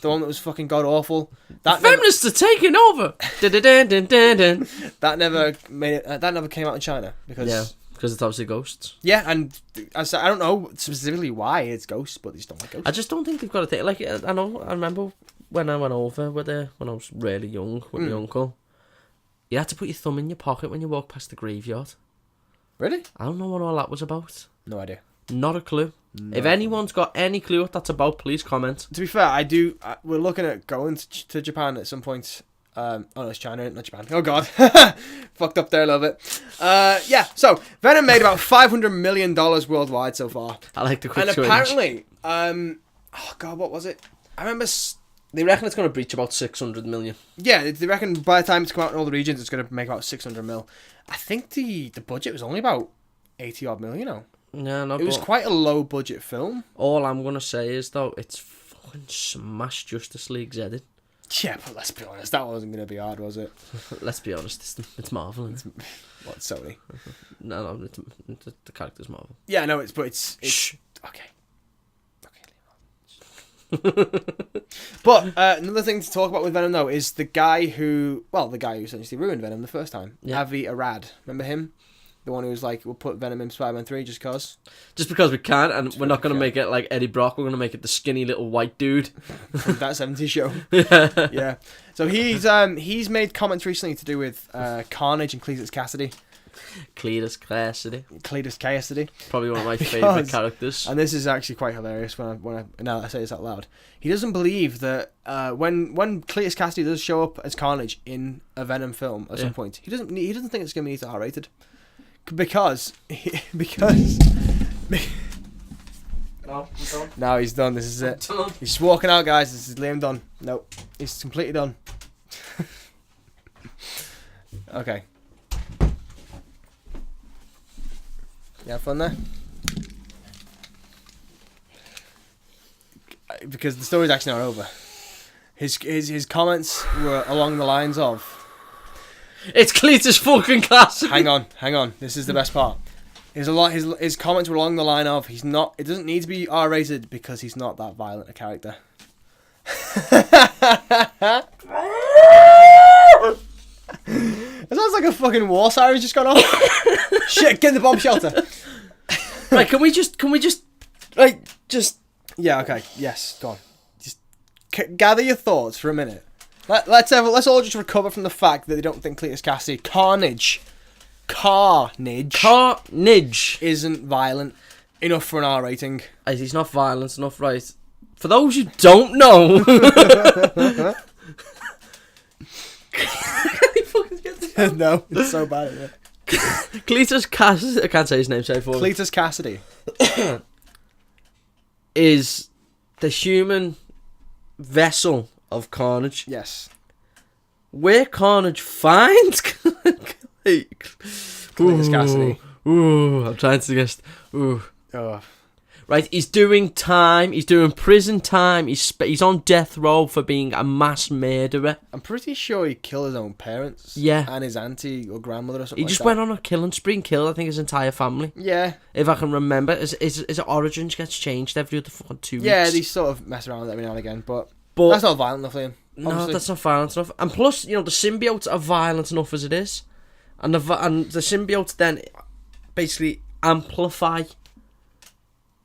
Speaker 1: the one that was fucking god awful.
Speaker 2: Feminists are taking over.
Speaker 1: That never made it. That never came out in China because
Speaker 2: it's obviously ghosts.
Speaker 1: Yeah, and I don't know specifically why it's ghosts, but they just don't like ghosts.
Speaker 2: I just don't think they've got a thing. Like I remember when I went over with when I was really young with my uncle. You had to put your thumb in your pocket when you walk past the graveyard.
Speaker 1: Really?
Speaker 2: I don't know what all that was about.
Speaker 1: No idea.
Speaker 2: Not a clue. No. If anyone's got any clue what that's about, please comment.
Speaker 1: To be fair, I do. We're looking at going to Japan at some point. Oh no, it's China, not Japan. Oh god, fucked up there a little bit. Yeah. So Venom made about $500 million worldwide so far.
Speaker 2: I like the quick
Speaker 1: and
Speaker 2: switch.
Speaker 1: Apparently, oh god, what was it? I remember.
Speaker 2: They reckon it's going to breach about 600 million.
Speaker 1: Yeah, they reckon by the time it's come out in all the regions, it's going to make about 600 mil. I think the budget was only about 80 odd mil, you know.
Speaker 2: Yeah, no,
Speaker 1: it was quite a low budget film.
Speaker 2: All I'm going to say is, though, it's fucking smashed Justice League's head in.
Speaker 1: Yeah, but let's be honest, that wasn't going to be hard, was it?
Speaker 2: Let's be honest, it's Marvel.
Speaker 1: What, Sony?
Speaker 2: No, the character's Marvel.
Speaker 1: Yeah, no, it's... Shh. Okay. But another thing to talk about with Venom, though, is the guy who essentially ruined Venom the first time.
Speaker 2: Yeah.
Speaker 1: Avi Arad. Remember him? The one who was like, we'll put Venom in Spider-Man 3 just cause.
Speaker 2: Just because we can, and we're not going to make it like Eddie Brock. We're going to make it the skinny little white dude
Speaker 1: From That 70s Show.
Speaker 2: Yeah.
Speaker 1: Yeah. So he's made comments recently to do with Carnage and Cletus Cassidy.
Speaker 2: Cletus
Speaker 1: Cassidy.
Speaker 2: Probably one of my favourite characters.
Speaker 1: And this is actually quite hilarious when I now that I say this out loud. He doesn't believe that when Cletus Cassidy does show up as Carnage in a Venom film at some point, he doesn't think it's going to be R-rated because
Speaker 2: No, I'm done.
Speaker 1: now he's done. This is it.
Speaker 2: Done.
Speaker 1: He's just walking out, guys. This is Liam done. Nope, he's completely done. Okay. You have fun there? Because the story's actually not over. His comments were along the lines of...
Speaker 2: It's Cletus fucking Cassidy.
Speaker 1: Hang on. This is the best part. His comments were along the line of, it doesn't need to be R-rated because he's not that violent a character. It sounds like a fucking war siren's just gone off. Shit, get in the bomb shelter.
Speaker 2: Right, can we just
Speaker 1: Yeah, okay. Yes, go on. Just gather your thoughts for a minute. Let's all just recover from the fact that they don't think Cletus Cassidy Carnage isn't violent enough for an R rating.
Speaker 2: He's not violent enough, right? For those who don't know,
Speaker 1: No, it's so bad. Isn't it?
Speaker 2: Cletus Cassidy, I can't say his name, sorry for
Speaker 1: Cletus Cassidy
Speaker 2: is the human vessel of Carnage.
Speaker 1: Yes.
Speaker 2: Where Carnage finds
Speaker 1: Cletus Cassidy.
Speaker 2: Ooh, I'm trying to guess. Ooh.
Speaker 1: Oh.
Speaker 2: Right, he's doing time. He's doing prison time. He's on death row for being a mass murderer.
Speaker 1: I'm pretty sure he killed his own parents.
Speaker 2: Yeah.
Speaker 1: And his auntie or grandmother or something.
Speaker 2: He just
Speaker 1: like
Speaker 2: went on a killing spree and killed, I think, his entire family.
Speaker 1: Yeah.
Speaker 2: If I can remember, his origins gets changed every other fucking 2 weeks.
Speaker 1: Yeah, they sort of mess around with it every now and again, but that's not violent enough, Liam.
Speaker 2: No, that's not violent enough. And plus, the symbiotes are violent enough as it is, and the symbiotes then basically amplify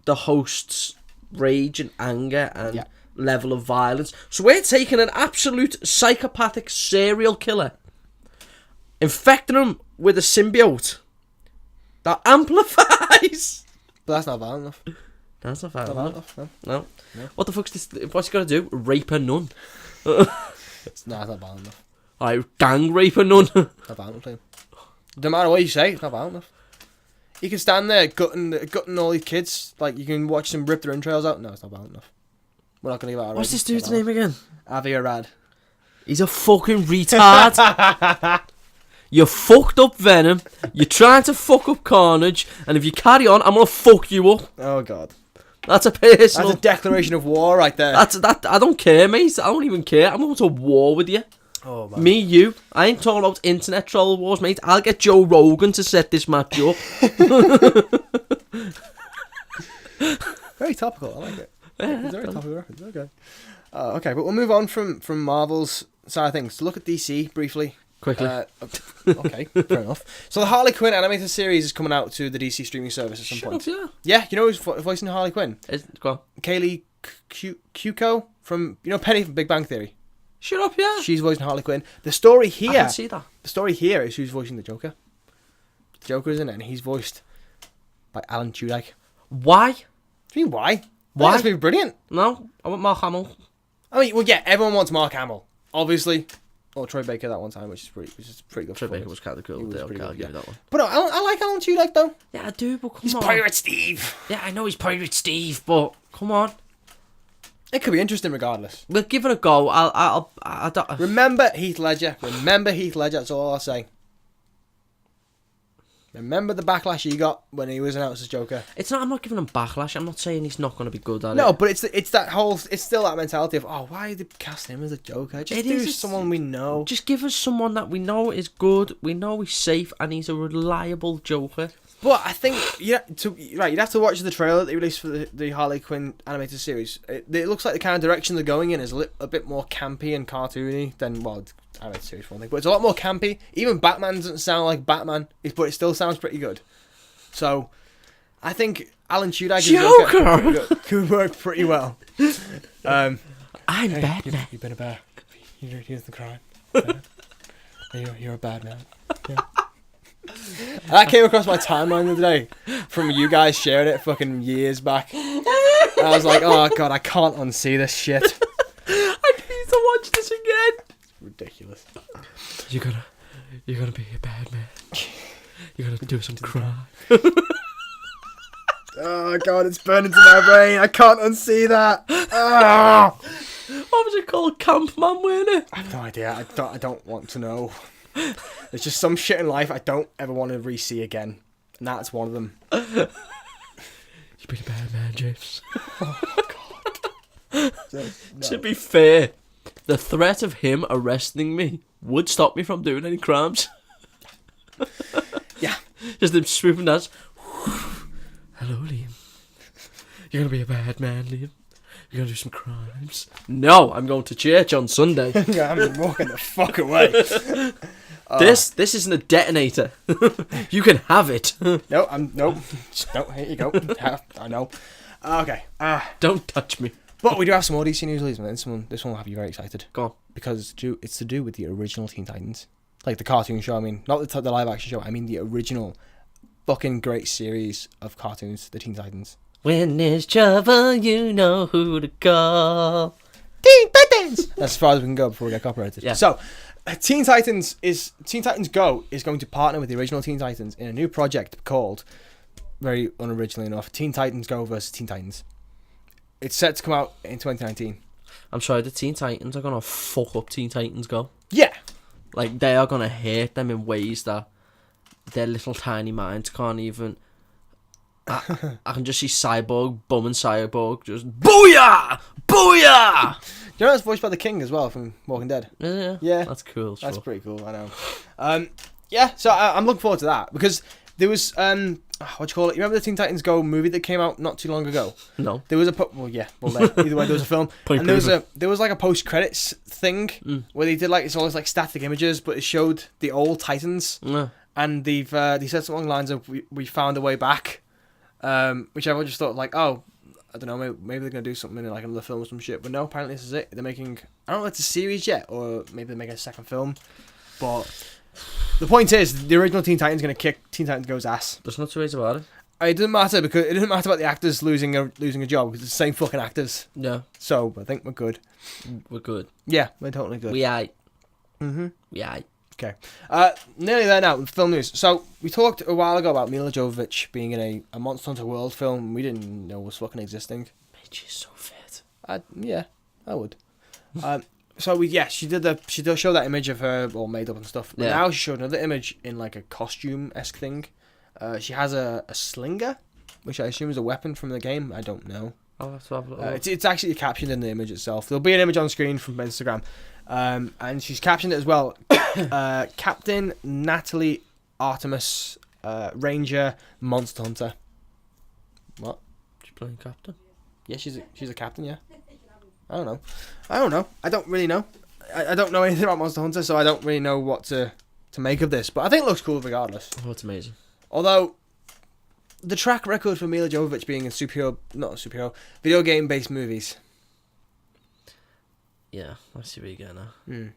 Speaker 2: the host's rage and anger and level of violence. So we're taking an absolute psychopathic serial killer, infecting him with a symbiote that amplifies.
Speaker 1: But that's not violent enough.
Speaker 2: That's not violent enough.
Speaker 1: No.
Speaker 2: What the fuck's this? What's he got to do? Rape a nun?
Speaker 1: It's not violent enough.
Speaker 2: Alright, gang rape a nun.
Speaker 1: Not violent enough. No matter what you say, it's not violent enough. You can stand there gutting all these kids. Like, you can watch them rip their entrails out. No, it's not violent enough. We're not going to give out a
Speaker 2: What's
Speaker 1: rating.
Speaker 2: this dude's name again?
Speaker 1: Avi Arad.
Speaker 2: He's a fucking retard. You fucked up Venom. You're trying to fuck up Carnage. And if you carry on, I'm going to fuck you up.
Speaker 1: Oh, God.
Speaker 2: That's a personal...
Speaker 1: That's a declaration of war right there.
Speaker 2: I don't care, mate. I don't even care. I'm going to war with you.
Speaker 1: Oh, man.
Speaker 2: Me, you. I ain't talking about internet troll wars, mate. I'll get Joe Rogan to set this match up.
Speaker 1: Very topical. I like it. It's very topical reference. Okay. Okay, but we'll move on from Marvel's side of things. Look at DC briefly.
Speaker 2: Quickly.
Speaker 1: Okay, fair enough. So the Harley Quinn animated series is coming out to the DC streaming service at some point.
Speaker 2: Up, yeah.
Speaker 1: Yeah, you know who's voicing Harley Quinn?
Speaker 2: Go on.
Speaker 1: Kaylee Cuoco from Penny from Big Bang Theory.
Speaker 2: Shut up, yeah.
Speaker 1: She's voicing Harley Quinn. The story here,
Speaker 2: I can see that.
Speaker 1: The story here is who's voicing the Joker. The Joker is in it, and he's voiced by Alan Tudyk.
Speaker 2: Why?
Speaker 1: What do you mean why?
Speaker 2: Why?
Speaker 1: That's been brilliant.
Speaker 2: No, I want Mark Hamill.
Speaker 1: I mean, well, yeah, everyone wants Mark Hamill, obviously. Or Troy Baker that one time, which is pretty good.
Speaker 2: Troy Baker was kind of cool. I'll give you that one.
Speaker 1: But I like Alan Tudyk though.
Speaker 2: Yeah, I do, but come on.
Speaker 1: He's Pirate Steve.
Speaker 2: Yeah, I know he's Pirate Steve, but come on.
Speaker 1: It could be interesting regardless.
Speaker 2: We'll give it a go. I don't...
Speaker 1: Remember Heath Ledger. That's all I'll say. Remember the backlash he got when he was announced as Joker.
Speaker 2: I'm not giving him backlash. I'm not saying he's not going to be good at it.
Speaker 1: No, but it's still that mentality of, oh, why did they cast him as a Joker? Just do someone we know.
Speaker 2: Just give us someone that we know is good, we know he's safe, and he's a reliable Joker.
Speaker 1: But I think you'd have to watch the trailer that they released for the Harley Quinn animated series. It looks like the kind of direction they're going in is a bit more campy and cartoony than, well, animated series for one thing, but it's a lot more campy. Even Batman doesn't sound like Batman, but it still sounds pretty good. So I think Alan Tudyk could work pretty well. I'm Batman. You've been a bear. Here's the crime. You're a bad man. Yeah. That came across my timeline the other day from you guys sharing it fucking years back. And I was like, oh god, I can't unsee this shit.
Speaker 2: I need to watch this again.
Speaker 1: It's ridiculous.
Speaker 2: You're gonna be a bad man. You're gonna do some crime.
Speaker 1: Oh god, it's burned into my brain. I can't unsee that. Oh.
Speaker 2: What was it called? Campman, wasn't it?
Speaker 1: I have no idea. I don't want to know. There's just some shit in life I don't ever want to re-see again, and that's one of them.
Speaker 2: You've been a bad man, James.
Speaker 1: Oh god. No.
Speaker 2: To be fair, the threat of him arresting me would stop me from doing any crimes.
Speaker 1: Yeah.
Speaker 2: Just him swooping us. Hello, Liam. You're gonna be a bad man, Liam. You're gonna do some crimes. No, I'm going to church on Sunday.
Speaker 1: I'm walking the fuck away.
Speaker 2: This isn't a detonator. You can have it.
Speaker 1: Nope. No, here you go. I know. Okay.
Speaker 2: Don't touch me.
Speaker 1: But we do have some more DC news, and this one will have you very excited.
Speaker 2: Go on.
Speaker 1: Because it's to do with the original Teen Titans. Like the cartoon show, I mean. Not the live action show, I mean the original fucking great series of cartoons, the Teen Titans.
Speaker 2: When there's trouble, you know who to call.
Speaker 1: Teen Titans! That's as far as we can go before we get copyrighted.
Speaker 2: Yeah.
Speaker 1: So, Teen Titans Go is going to partner with the original Teen Titans in a new project called, very unoriginally enough, Teen Titans Go versus Teen Titans. It's set to come out in 2019.
Speaker 2: I'm sorry, the Teen Titans are gonna fuck up Teen Titans Go.
Speaker 1: Yeah!
Speaker 2: Like, they are gonna hate them in ways that their little tiny minds can't even... I can just see Cyborg, bumming Cyborg, just booyah! Booyah!
Speaker 1: Do you know that's voiced by the King as well from Walking Dead?
Speaker 2: Yeah.
Speaker 1: Yeah.
Speaker 2: That's cool.
Speaker 1: That's pretty cool, I know. Yeah, so I'm looking forward to that because there was, what do you call it? You remember the Teen Titans Go movie that came out not too long ago?
Speaker 2: No.
Speaker 1: There was either way, there was a film. And there was like a post-credits thing where they did like, it's always like static images, but it showed the old Titans.
Speaker 2: Yeah.
Speaker 1: And they said something along the lines of, we found a way back. Which everyone just thought like, oh, I don't know, maybe they're gonna do something in like another film or some shit. But no, apparently this is it. They're making, I don't know if it's a series yet, or maybe they're making a second film. But the point is, the original Teen Titans gonna kick Teen Titans Go's ass.
Speaker 2: There's no two ways about it.
Speaker 1: It doesn't matter because it doesn't matter about the actors losing a job because it's the same fucking actors.
Speaker 2: Yeah.
Speaker 1: So I think we're good.
Speaker 2: We're good.
Speaker 1: Yeah, we're totally good.
Speaker 2: We aight.
Speaker 1: Mm-hmm.
Speaker 2: We aight.
Speaker 1: Okay. Nearly there now with film news. So we talked a while ago about Mila Jovovich being in a Monster Hunter World film we didn't know was fucking existing.
Speaker 2: She's so fit.
Speaker 1: Yeah, I would. She did show that image of her all made up and stuff. But now she showed another image in like a costume-esque thing. She has a slinger, which I assume is a weapon from the game. I don't know.
Speaker 2: I'll have to have a look.
Speaker 1: It's actually captioned in the image itself. There'll be an image on screen from Instagram. And she's captioned it as well. Captain Natalie Artemis, Ranger, Monster Hunter. What?
Speaker 2: She's playing captain?
Speaker 1: Yeah, she's a captain, yeah. I don't know. I don't really know. I don't know anything about Monster Hunter, so I don't really know what to make of this. But I think it looks cool regardless.
Speaker 2: Oh, it's amazing.
Speaker 1: Although, the track record for Mila Jovovich being in video game-based movies.
Speaker 2: Yeah, I see where you're getting at.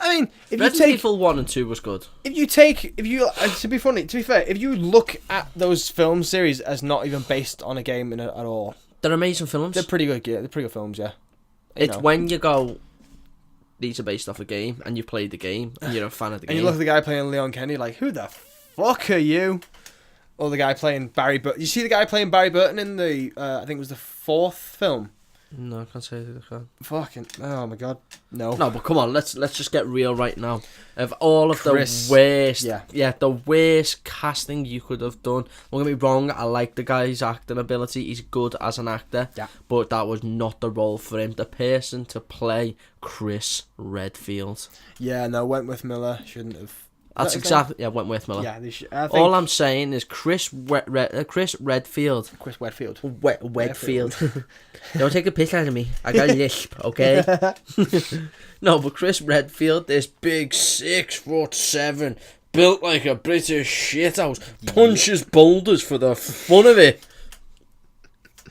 Speaker 1: I mean, if
Speaker 2: Resident
Speaker 1: you take
Speaker 2: Evil 1 and 2 was good.
Speaker 1: to be fair, if you look at those film series as not even based on a game at all,
Speaker 2: They're amazing films.
Speaker 1: they're pretty good. Yeah, they're pretty good films. Yeah,
Speaker 2: It's when you go, these are based off a game, and you played the game, and you're a fan of the game.
Speaker 1: and you look at the guy playing Leon Kennedy, like, who the fuck are you? Or the guy playing Barry Burton. You see the guy playing Barry Burton in the I think it was the 4th film.
Speaker 2: No, I can't say that I can.
Speaker 1: Fucking, oh my god, no.
Speaker 2: No, but come on, let's just get real right now. Of all of
Speaker 1: Chris,
Speaker 2: the worst,
Speaker 1: yeah,
Speaker 2: the worst casting you could have done. Don't get me wrong, I like the guy's acting ability. He's good as an actor.
Speaker 1: Yeah.
Speaker 2: But that was not the role for him. The person to play Chris Redfield.
Speaker 1: Yeah, no, Wentworth Miller shouldn't have
Speaker 2: That's exactly... Yeah, Wentworth Miller.
Speaker 1: Yeah, I think
Speaker 2: All I'm saying is Chris Redfield.
Speaker 1: Chris Wedfield.
Speaker 2: Wedfield. Don't take a piss out of me. I got a lisp, okay? No, but Chris Redfield, this big 6'7", built like a British shithouse, punches boulders for the fun of it.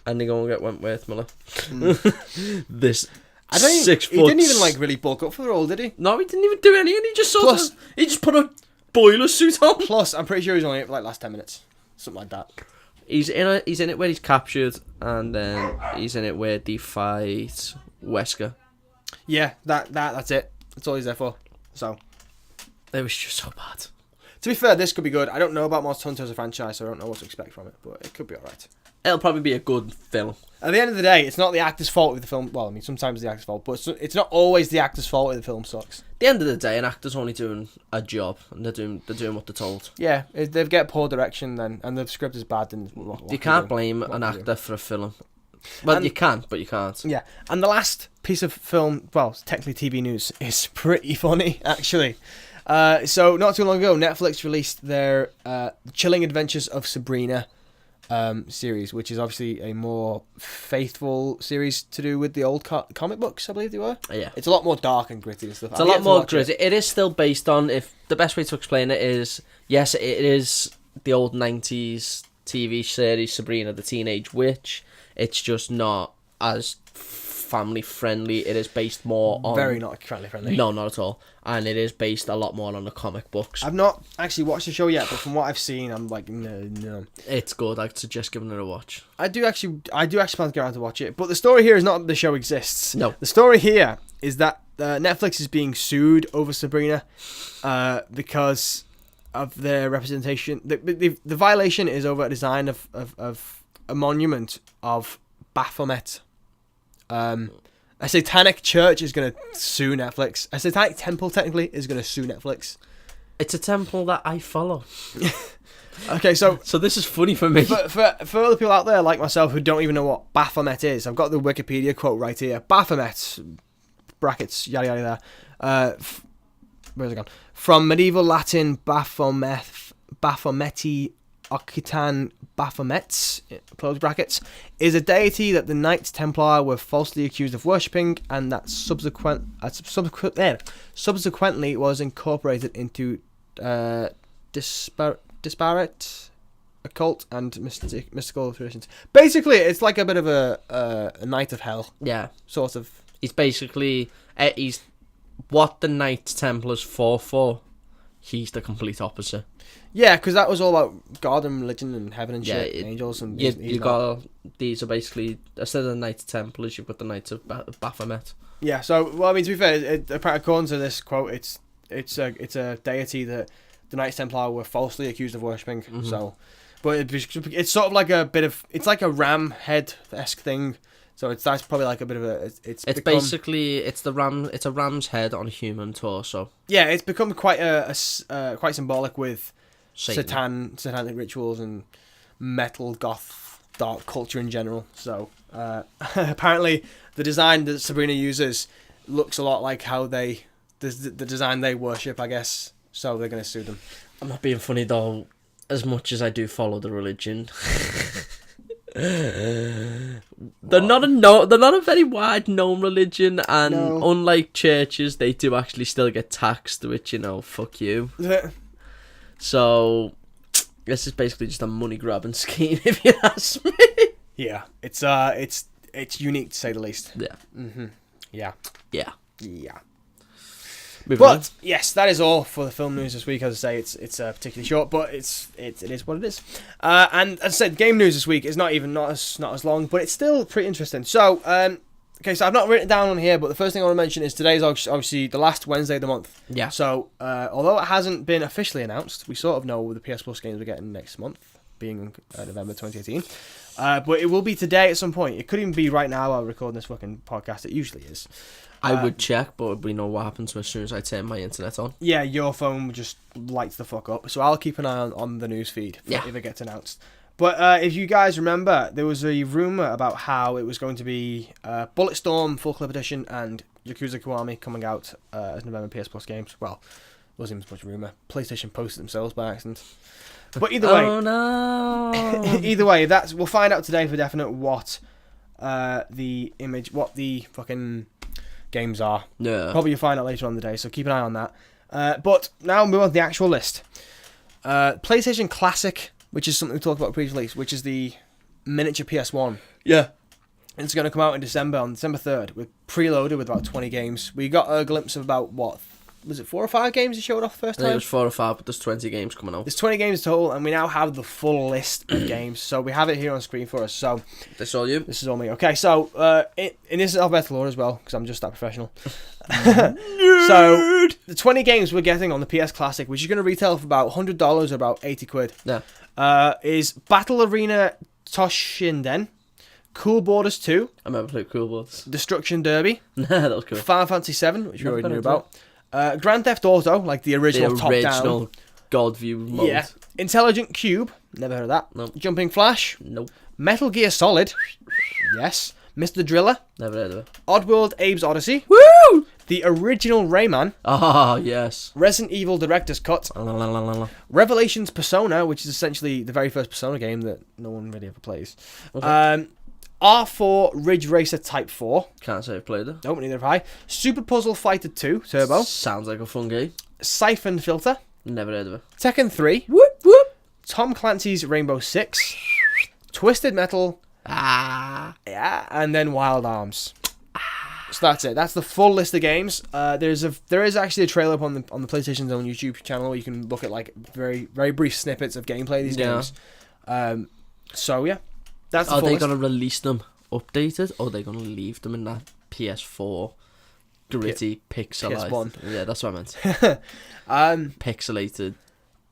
Speaker 2: And they go and get Wentworth Miller. This 6 foot...
Speaker 1: He didn't even like really bulk up for the role, did he?
Speaker 2: No, he didn't even do anything. He just he just put a boiler suit on.
Speaker 1: Plus, I'm pretty sure he's only like last 10 minutes, something like that.
Speaker 2: He's in it where he's captured, and then he's in it where they fight Wesker.
Speaker 1: Yeah, that's it. That's all he's there for. So,
Speaker 2: It was just so bad.
Speaker 1: to be fair, this could be good. I don't know about Monster Hunter as a franchise, so I don't know what to expect from it, but it could be alright.
Speaker 2: It'll probably be a good film.
Speaker 1: At the end of the day, it's not the actor's fault if the film... Well, I mean, sometimes it's the actor's fault, but it's not always the actor's fault if the film sucks.
Speaker 2: At the end of the day, an actor's only doing a job, and they're doing what they're told.
Speaker 1: Yeah, if they get poor direction then, and the script is bad, then...
Speaker 2: You can't blame an actor for a film. Well, you can, but you can't.
Speaker 1: Yeah, and the last piece of film, well, technically TV news, is pretty funny, actually. So, not too long ago, Netflix released their Chilling Adventures of Sabrina series, which is obviously a more faithful series to do with the old comic books, I believe they were.
Speaker 2: Yeah.
Speaker 1: It's a lot more dark and gritty and stuff.
Speaker 2: It's a lot more gritty. It is still based on, if the best way to explain it is, yes, it is the old 90s TV series Sabrina the Teenage Witch. It's just not as family friendly. It is based more on...
Speaker 1: Very not family friendly.
Speaker 2: No, not at all. And it is based a lot more on the comic books.
Speaker 1: I've not actually watched the show yet, but from what I've seen, I'm like, no.
Speaker 2: It's good. I'd suggest giving it a watch.
Speaker 1: I do actually plan to get around to watch it, but the story here is not that the show exists.
Speaker 2: No.
Speaker 1: The story here is that Netflix is being sued over Sabrina because of their representation. The violation is over a design of a monument of Baphomet. A satanic church is going to sue Netflix. A satanic temple, technically, is going to sue Netflix.
Speaker 2: It's a temple that I follow.
Speaker 1: Okay, so
Speaker 2: this is funny for me.
Speaker 1: For other people out there like myself who don't even know what Baphomet is, I've got the Wikipedia quote right here. Baphomet, brackets, yada yada there. Where's it gone? From medieval Latin, Baphometi, Occitan Baphomets, close brackets, is a deity that the Knights Templar were falsely accused of worshipping, and that subsequently was incorporated into disparate occult and mystical traditions. Basically, it's like a bit of a Knight of Hell.
Speaker 2: Yeah.
Speaker 1: Sort of.
Speaker 2: He's basically... he's what the Knights Templars fought for. He's the complete opposite.
Speaker 1: Yeah, because that was all about God and religion and heaven and shit, and angels and...
Speaker 2: You got... These are basically... Instead of the Knights Templars, you've got the Knights of Baphomet.
Speaker 1: Yeah, so, well, I mean, to be fair, according to this quote, it's a deity that the Knights Templar were falsely accused of worshipping, so... But it's sort of like a bit of... It's like a ram head-esque thing, so that's probably like a bit of a... It's
Speaker 2: basically... It's a ram's head on a human torso.
Speaker 1: Yeah, it's become quite quite symbolic with...
Speaker 2: Satan.
Speaker 1: Satanic rituals and metal, goth, dark culture in general. So apparently the design that Sabrina uses looks a lot like how the design they worship, I guess. So they're going to sue them.
Speaker 2: I'm not being funny though, as much as I do follow the religion. They're not a very wide known religion, and unlike churches, they do actually still get taxed, which, fuck you. So, this is basically just a money grabbing scheme, if you ask me.
Speaker 1: Yeah, it's unique to say the least.
Speaker 2: Yeah.
Speaker 1: Yeah.
Speaker 2: Yeah.
Speaker 1: But yes, that is all for the film news this week. As I say, it's particularly short, but it is what it is. And as I said, game news this week is not as long, but it's still pretty interesting. So, okay, so I've not written it down on here, but the first thing I want to mention is today's obviously the last Wednesday of the month.
Speaker 2: Yeah.
Speaker 1: So, although it hasn't been officially announced, we sort of know the PS Plus games we're getting next month, being November 2018. But it will be today at some point. It could even be right now while we're recording this fucking podcast. It usually is.
Speaker 2: I would check, but we know what happens as soon as I turn my internet on.
Speaker 1: Yeah, your phone just lights the fuck up. So I'll keep an eye on the news feed if it gets announced. But if you guys remember, there was a rumour about how it was going to be Bulletstorm Full Clip Edition and Yakuza Kiwami coming out as November PS Plus games. Well, Wasn't even much rumour. PlayStation posted themselves by accident. But either way...
Speaker 2: Oh, no!
Speaker 1: Either way, we'll find out today for definite what the fucking games are.
Speaker 2: Yeah.
Speaker 1: Probably you'll find out later on in the day, so keep an eye on that. But now move on to the actual list. PlayStation Classic, which is something we talked about pre-release, which is the miniature PS1.
Speaker 2: Yeah.
Speaker 1: It's going to come out in December, on December 3rd, with preloaded with about 20 games. We got a glimpse of about, was it 4 or 5 games you showed off first
Speaker 2: I think
Speaker 1: time?
Speaker 2: it was 4 or 5, but there's 20 games coming out.
Speaker 1: There's 20 games total, and we now have the full list of games. So we have it here on screen for us. So
Speaker 2: This all you?
Speaker 1: this is all me. Okay, so in this is alphabetical order as well, because I'm just that professional. So the 20 games we're getting on the PS Classic, which is going to retail for about $100 or about 80 quid, is Battle Arena Toshinden, Cool Borders 2,
Speaker 2: I remember playing Cool Borders.
Speaker 1: Destruction Derby,
Speaker 2: That was cool.
Speaker 1: Final Fantasy 7, which we
Speaker 2: Never
Speaker 1: already knew
Speaker 2: got
Speaker 1: about, Grand Theft Auto, like the original top-down.
Speaker 2: God view mode.
Speaker 1: Yeah. Intelligent Cube, never heard of that.
Speaker 2: Nope.
Speaker 1: Jumping Flash,
Speaker 2: Nope.
Speaker 1: Metal Gear Solid, yes. Mr. Driller,
Speaker 2: Never heard of it.
Speaker 1: Oddworld Abe's Odyssey,
Speaker 2: Woo!
Speaker 1: the original Rayman,
Speaker 2: Ah, yes.
Speaker 1: Resident Evil Director's Cut,
Speaker 2: La, la, la, la, la.
Speaker 1: Revelations Persona, which is essentially the very first Persona game that no one really ever plays.
Speaker 2: Okay.
Speaker 1: R4 Ridge Racer Type 4.
Speaker 2: Can't say I've played it.
Speaker 1: Nope, neither have I. Super Puzzle Fighter 2 Turbo.
Speaker 2: Sounds like a fun game.
Speaker 1: Siphon Filter.
Speaker 2: Never heard of it.
Speaker 1: Tekken 3.
Speaker 2: Whoop, whoop.
Speaker 1: Tom Clancy's Rainbow Six. Twisted Metal.
Speaker 2: Ah.
Speaker 1: Yeah, and then Wild Arms. So that's it. That's the full list of games. There is actually a trailer up on the PlayStation's own YouTube channel where you can look at like very very brief snippets of gameplay of these games. So yeah, that's the
Speaker 2: Are
Speaker 1: full
Speaker 2: they
Speaker 1: list.
Speaker 2: going to release them updated, or are they going to leave them in that PS4 gritty pixelized?
Speaker 1: PS1.
Speaker 2: Yeah, that's what I meant. Pixelated.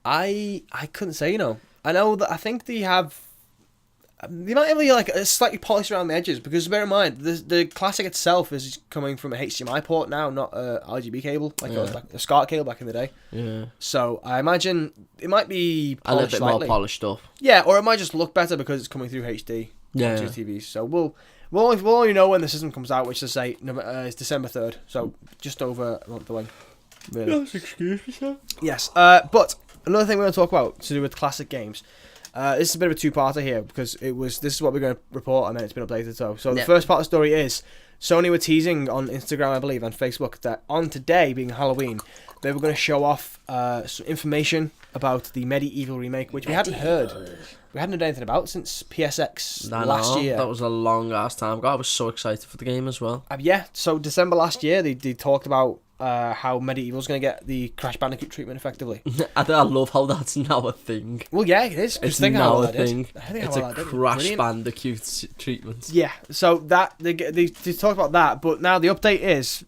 Speaker 1: I couldn't say, I know that I think they might have like a slightly polished around the edges, because bear in mind the Classic itself is coming from a HDMI port now, not a RGB cable like a SCART cable back in the day.
Speaker 2: Yeah.
Speaker 1: So I imagine it might be
Speaker 2: A little bit
Speaker 1: slightly
Speaker 2: more polished up.
Speaker 1: Yeah, or it might just look better because it's coming through HD
Speaker 2: Yeah.
Speaker 1: on two TVs. So we'll only know when the system comes out, which is say it's December 3rd. So just over a month away. Really.
Speaker 2: Yes, excuse me, sir.
Speaker 1: Yes. But another thing we're going to talk about to do with classic games. This is a bit of a two-parter here because this is what we're going to report and then it's been updated. So the first part of the story is Sony were teasing on Instagram, I believe, and Facebook that on today, being Halloween, they were going to show off some information about the Medieval remake, which we hadn't heard. We hadn't heard anything about since PSX last year.
Speaker 2: That was a long ass time ago. I was so excited for the game as well.
Speaker 1: Yeah, so December last year, they talked about how Medieval's going to get the Crash Bandicoot treatment effectively.
Speaker 2: I love how that's now a thing.
Speaker 1: Well, yeah, it is.
Speaker 2: It's
Speaker 1: think
Speaker 2: now
Speaker 1: how
Speaker 2: a thing.
Speaker 1: It's
Speaker 2: a Crash Bandicoot treatment.
Speaker 1: Yeah, so that they talked about that, but now the update is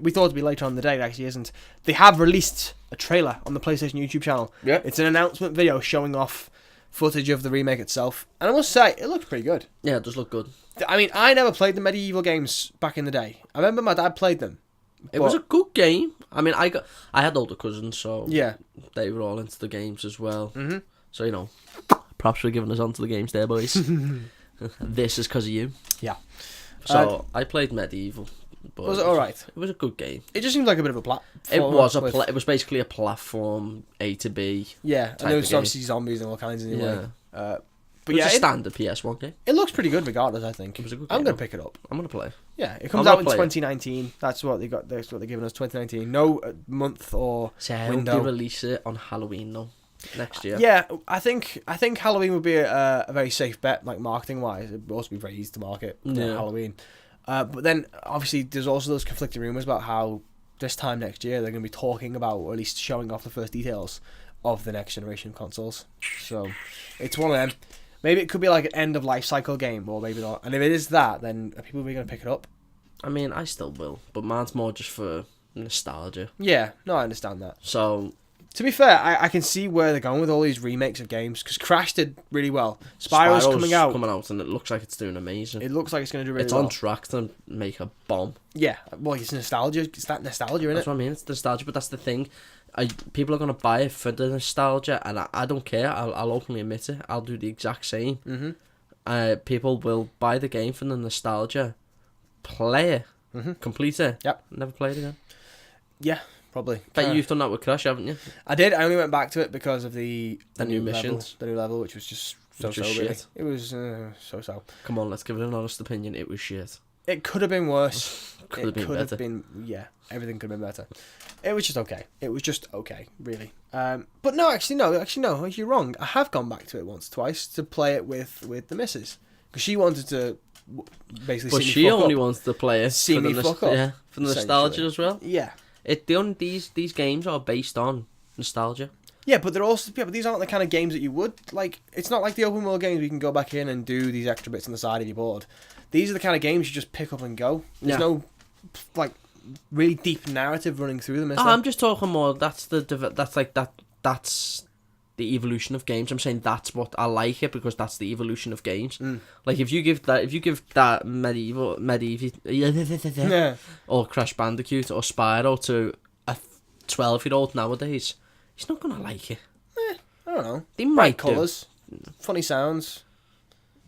Speaker 1: we thought it'd be later on in the day. It actually isn't. They have released a trailer on the PlayStation YouTube channel.
Speaker 2: Yeah,
Speaker 1: it's an announcement video showing off footage of the remake itself, and I must say it looks pretty good.
Speaker 2: Yeah, it does look good.
Speaker 1: I mean, I never played the Medieval games back in the day. I remember my dad played them.
Speaker 2: It was a good game. I mean, I had older cousins, so
Speaker 1: yeah,
Speaker 2: they were all into the games as well.
Speaker 1: Mm-hmm.
Speaker 2: So props for giving us onto the games there, boys. This is because of you.
Speaker 1: Yeah.
Speaker 2: So I played Medieval. But
Speaker 1: was it all right?
Speaker 2: It was a good game.
Speaker 1: It just seemed like a bit of a platform.
Speaker 2: It was basically a platform A to B.
Speaker 1: Yeah, and there was obviously zombies and all kinds anyway.
Speaker 2: Yeah.
Speaker 1: But
Speaker 2: it's a standard PS1 game.
Speaker 1: It looks pretty good regardless, I think.
Speaker 2: It was a good game.
Speaker 1: I'm going to pick it up.
Speaker 2: I'm going to play.
Speaker 1: Yeah, it comes out in 2019. That's what they got. That's what they're giving us. 2019. No month or window.
Speaker 2: I hope they release it on Halloween though. Next year.
Speaker 1: Yeah, I think Halloween would be a very safe bet, like marketing wise. It would also be very easy to market Halloween. But then obviously there's also those conflicting rumours about how this time next year they're going to be talking about, or at least showing off the first details of the next generation consoles. So it's one of them. Maybe it could be like an end of life cycle game, or maybe not. And if it is that, then are people really going to pick it up?
Speaker 2: I mean, I still will, but mine's more just for nostalgia.
Speaker 1: Yeah, no, I understand that.
Speaker 2: So,
Speaker 1: to be fair, I can see where they're going with all these remakes of games, because Crash did really well. Spyro's coming out,
Speaker 2: and it looks like it's doing amazing.
Speaker 1: It looks like it's going to do really well.
Speaker 2: It's on track to make a bomb.
Speaker 1: Yeah, well, it's nostalgia. It's that nostalgia,
Speaker 2: That's what I mean. It's nostalgia, but that's the thing. People are going to buy it for the nostalgia, and I don't care. I'll openly admit it. I'll do the exact same.
Speaker 1: Mm-hmm.
Speaker 2: People will buy the game for the nostalgia, play it, complete it.
Speaker 1: Yep.
Speaker 2: Never play it again.
Speaker 1: Yeah, probably.
Speaker 2: Bet you've done that with Crash, haven't you?
Speaker 1: I did. I only went back to it because of the
Speaker 2: new
Speaker 1: level,
Speaker 2: missions.
Speaker 1: the new level, which was just so
Speaker 2: Which was
Speaker 1: really.
Speaker 2: shit.
Speaker 1: It was so.
Speaker 2: Come on, let's give it an honest opinion. It was shit.
Speaker 1: It could have been worse.
Speaker 2: Could have been better.
Speaker 1: Everything could have been better. It was just okay. It was just okay, really. But no, actually, no. You're wrong. I have gone back to it once, twice to play it with the missus because she wanted to basically.
Speaker 2: But
Speaker 1: see me
Speaker 2: she
Speaker 1: fuck
Speaker 2: only
Speaker 1: up.
Speaker 2: wants to play it
Speaker 1: See
Speaker 2: for
Speaker 1: me
Speaker 2: the
Speaker 1: fuck up.
Speaker 2: Yeah, for the nostalgia
Speaker 1: essentially.
Speaker 2: as well.
Speaker 1: Yeah.
Speaker 2: These games are based on nostalgia.
Speaker 1: Yeah, but but these aren't the kind of games that you would like. It's not like the open world games where you can go back in and do these extra bits on the side of your board. These are the kind of games you just pick up and go. There's no like really deep narrative running through them.
Speaker 2: I'm just talking more. That's the evolution of games. I'm saying that's what I like it because that's the evolution of games. Like if you give that medieval
Speaker 1: Yeah.
Speaker 2: or Crash Bandicoot or Spyro to a 12-year-old nowadays, he's not gonna like it.
Speaker 1: I don't know.
Speaker 2: They might
Speaker 1: Bright colours, funny sounds.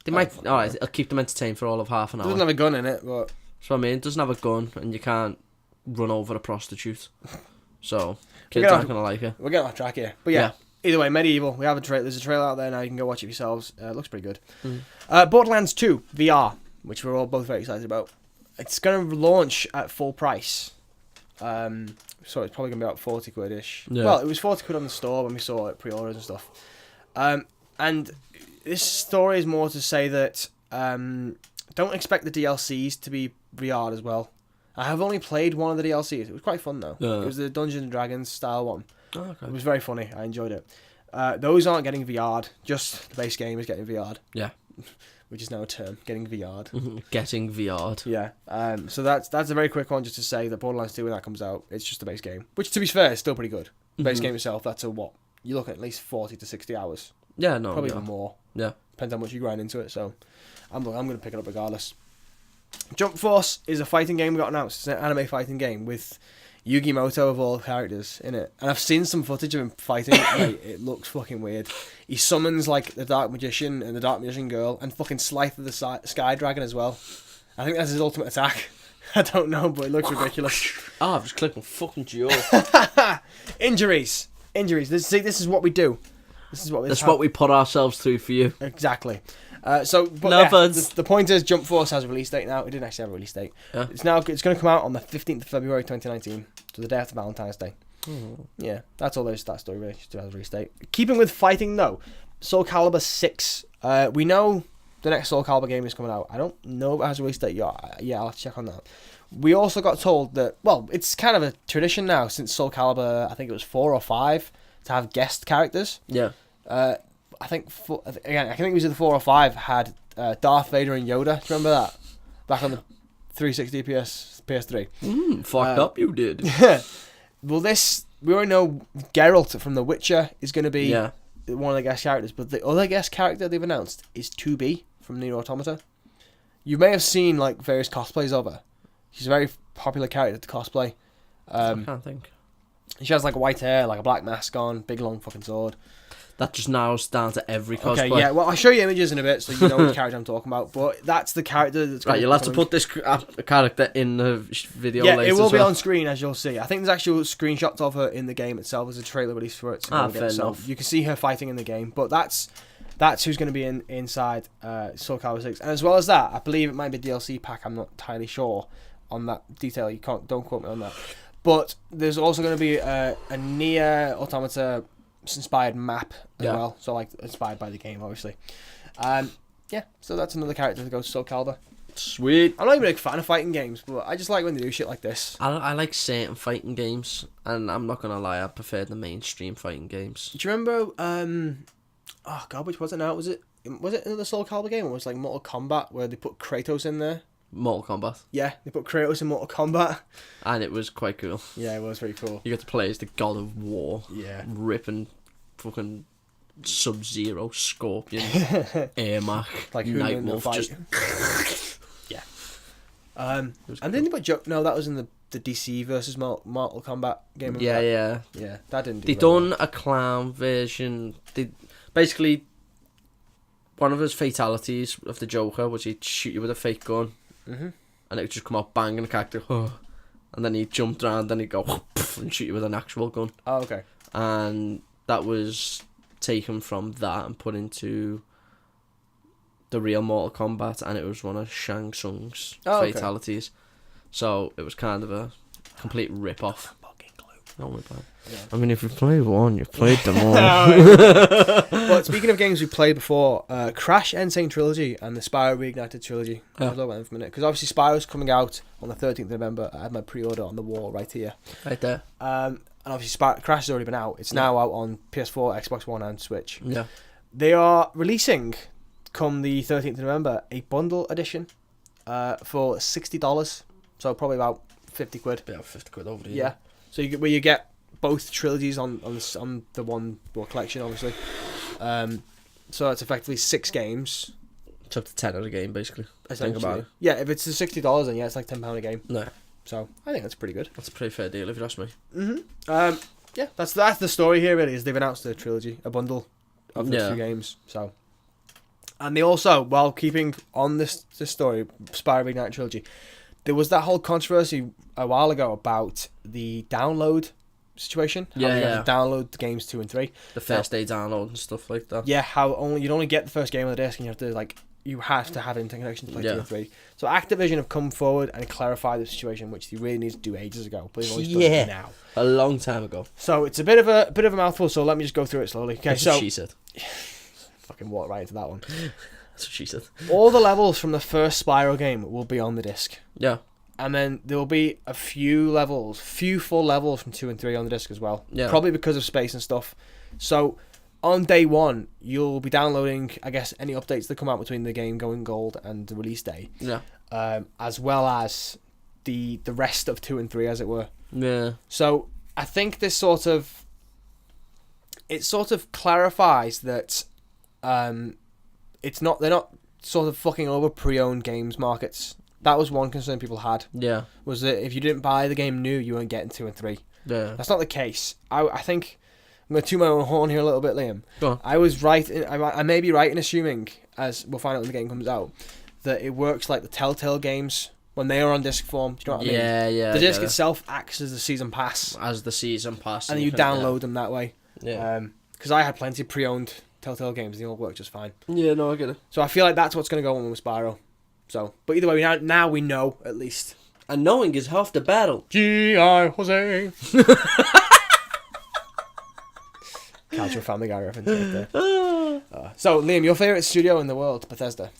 Speaker 2: They might. All right, it'll keep them entertained for all of half an
Speaker 1: It
Speaker 2: hour.
Speaker 1: doesn't have a gun in it, but
Speaker 2: That's what I mean. It doesn't have a gun, and you can't run over a prostitute. So kids
Speaker 1: gonna
Speaker 2: aren't gonna like it.
Speaker 1: we're getting off track here. But yeah. Either way, Medieval. We have a trailer. There's a trailer out there now. You can go watch it yourselves. It looks pretty good. Borderlands 2 VR, which we're all both very excited about. It's going to launch at full price. So it's probably going to be about 40 quid-ish.
Speaker 2: Yeah.
Speaker 1: Well, it was 40 quid on the store when we saw it, pre-orders and stuff. And this story is more to say that don't expect the DLCs to be VR'd as well. I have only played one of the DLCs. It was quite fun, though.
Speaker 2: Yeah.
Speaker 1: It was the Dungeons and Dragons style one.
Speaker 2: Oh, okay.
Speaker 1: It was very funny. I enjoyed it. Those aren't getting VR'd. Just the base game is getting VR'd.
Speaker 2: Yeah.
Speaker 1: Which is now a term. Getting VR'd.
Speaker 2: Getting VR'd.
Speaker 1: Yeah. So that's a very quick one just to say that Borderlands 2, when that comes out, it's just the base game. Which, to be fair, is still pretty good. The base game itself, that's a what? You're looking at least 40 to 60 hours.
Speaker 2: Yeah, no.
Speaker 1: Probably even more.
Speaker 2: Yeah.
Speaker 1: Depends how much you grind into it. So I'm going to pick it up regardless. Jump Force is a fighting game we got announced. It's an anime fighting game with Yugimoto of all characters in it, and I've seen some footage of him fighting. Like, it looks fucking weird. He summons like the Dark Magician and the Dark Magician Girl, and fucking Scythe of the Sky Dragon as well. I think that's his ultimate attack. I don't know, but it looks ridiculous.
Speaker 2: I've just clicked my fucking jaw.
Speaker 1: Injuries. This is what we do.
Speaker 2: That's what we put ourselves through for you.
Speaker 1: Exactly.
Speaker 2: No
Speaker 1: Yeah,
Speaker 2: buds.
Speaker 1: the point is, Jump Force has a release date now. It didn't actually have a release date.
Speaker 2: Yeah.
Speaker 1: It's going to come out on the 15th of February 2019, so the day after Valentine's Day. Yeah, that's all there is to that story, really. Just has a release date. Keeping with fighting, though, Soul Calibur 6. We know the next Soul Calibur game is coming out. I don't know if it has a release date yet. Yeah, I'll have to check on that. We also got told that, well, it's kind of a tradition now since Soul Calibur, I think it was 4 or 5, to have guest characters.
Speaker 2: Yeah.
Speaker 1: I think it was either 4 or 5 had Darth Vader and Yoda. Do you remember that? Back on the 360 PS3.
Speaker 2: Fucked up you did.
Speaker 1: Well, we already know Geralt from The Witcher is going to be
Speaker 2: Yeah.
Speaker 1: one of the guest characters, but the other guest character they've announced is 2B from Nier Automata. You may have seen like various cosplays of her. She's a very popular character to cosplay.
Speaker 2: I can't think.
Speaker 1: She has like white hair, like a black mask on, big long fucking sword.
Speaker 2: That just narrows down to every cosplay.
Speaker 1: Okay, yeah, well, I'll show you images in a bit so you know which character I'm talking about, but that's the character that's
Speaker 2: Right, you'll have to put this character in the video
Speaker 1: yeah,
Speaker 2: later.
Speaker 1: it will
Speaker 2: as
Speaker 1: be
Speaker 2: well.
Speaker 1: on screen, as you'll see. I think there's actual screenshots of her in the game itself. There's a trailer release for it.
Speaker 2: Fair enough.
Speaker 1: You can see her fighting in the game, but that's who's going to be inside Soul Calibur 6. And as well as that, I believe it might be a DLC pack. I'm not entirely sure on that detail. Don't quote me on that. But there's also going to be a Nier Automata inspired map as well, so like inspired by the game, obviously. Yeah, so that's another character that goes to Soul Calibur.
Speaker 2: Sweet.
Speaker 1: I'm not even a big fan of fighting games, but I just like when they do shit like this.
Speaker 2: I like certain fighting games, and I'm not gonna lie, I prefer the mainstream fighting games.
Speaker 1: Do you remember? Oh god, which was it now? Was it another Soul Calibur game, or was it like Mortal Kombat where they put Kratos in there?
Speaker 2: Mortal Kombat.
Speaker 1: Yeah, they put Kratos in Mortal Kombat.
Speaker 2: And it was quite cool.
Speaker 1: Yeah, it was very cool.
Speaker 2: You get to play as the God of War.
Speaker 1: Yeah.
Speaker 2: Ripping fucking Sub-Zero, Scorpion, Ermac,
Speaker 1: Like who in the
Speaker 2: Nightwolf.
Speaker 1: fight?
Speaker 2: Just
Speaker 1: Yeah. And then they put no, that was in the DC versus Mortal Kombat game.
Speaker 2: yeah.
Speaker 1: That didn't.
Speaker 2: They
Speaker 1: very
Speaker 2: done a clown version. They basically one of his fatalities of the Joker was he'd shoot you with a fake gun,
Speaker 1: Mm-hmm.
Speaker 2: and it would just come out bang and the character and then he'd jump around, and he'd go and shoot you with an actual gun.
Speaker 1: Oh, okay.
Speaker 2: And that was taken from that and put into the real Mortal Kombat, and it was one of Shang Tsung's fatalities. So it was kind of a complete rip-off. Oh my God. Yeah. I mean, if you play one, you've played them all.
Speaker 1: But speaking of games we played before, Crash Insane Trilogy and the Spyro Reignited Trilogy. I'll talk about them for a minute, because obviously Spyro's coming out on the 13th of November. I had my pre-order on the wall right here.
Speaker 2: Right there.
Speaker 1: And obviously Crash has already been out. It's now out on PS4, Xbox One and Switch.
Speaker 2: Yeah.
Speaker 1: They are releasing, come the 13th of November, a bundle edition for $60. So probably about 50 quid.
Speaker 2: About 50 quid over the
Speaker 1: year. Yeah. So you get both trilogies on the one collection, obviously. So it's effectively 6 games.
Speaker 2: It's up to 10 of the game, basically. Think about it.
Speaker 1: Yeah, if it's the $60, then yeah, it's like £10 a game.
Speaker 2: No.
Speaker 1: So I think that's pretty good.
Speaker 2: That's a pretty fair deal, if you ask me.
Speaker 1: Yeah, that's the story here. Really, is they've announced a trilogy, a bundle of the 2 games. So, and they also, while keeping on this story, Spyro Reignited Trilogy, there was that whole controversy a while ago about the download situation. How you have to download the games 2 and 3.
Speaker 2: The first day download and stuff like that.
Speaker 1: Yeah, how you'd only get the first game on the disc, and you have to have interconnection to play 2 and 3. So Activision have come forward and clarified the situation, which they really needed to do ages ago, but they've only done it now.
Speaker 2: A long time ago.
Speaker 1: So it's a bit of a mouthful. So let me just go through it slowly. Okay,
Speaker 2: That's what she said.
Speaker 1: Fucking walk right into that one.
Speaker 2: That's what she said.
Speaker 1: All the levels from the first Spyro game will be on the disc.
Speaker 2: Yeah.
Speaker 1: And then there will be a few full levels from 2 and 3 on the disc as well.
Speaker 2: Yeah.
Speaker 1: Probably because of space and stuff. So on day 1, you'll be downloading, I guess, any updates that come out between the game going gold and the release day.
Speaker 2: Yeah.
Speaker 1: As well as the rest of 2 and 3, as it were.
Speaker 2: Yeah.
Speaker 1: So I think this sort of clarifies that they're not sort of fucking over pre-owned games markets. That was one concern people had.
Speaker 2: Yeah.
Speaker 1: Was that if you didn't buy the game new, you weren't getting 2 and 3.
Speaker 2: Yeah.
Speaker 1: That's not the case. I think I'm going to toot my own horn here a little bit, Liam.
Speaker 2: Go on.
Speaker 1: I was right. I may be right in assuming, as we'll find out when the game comes out, that it works like the Telltale games when they are on disc form. Do you know what I mean?
Speaker 2: Yeah.
Speaker 1: The disc itself acts as the season pass.
Speaker 2: As the season pass.
Speaker 1: And you download them that way.
Speaker 2: Yeah.
Speaker 1: Because I had plenty of pre-owned Telltale games and they all work just fine.
Speaker 2: Yeah, no, I get it.
Speaker 1: So I feel like that's what's going to go on with Spyro. So, but either way, now we know, at least.
Speaker 2: And knowing is half the battle.
Speaker 1: G.I. Jose. Cultural Family Guy reference right there. So, Liam, your favourite studio in the world, Bethesda?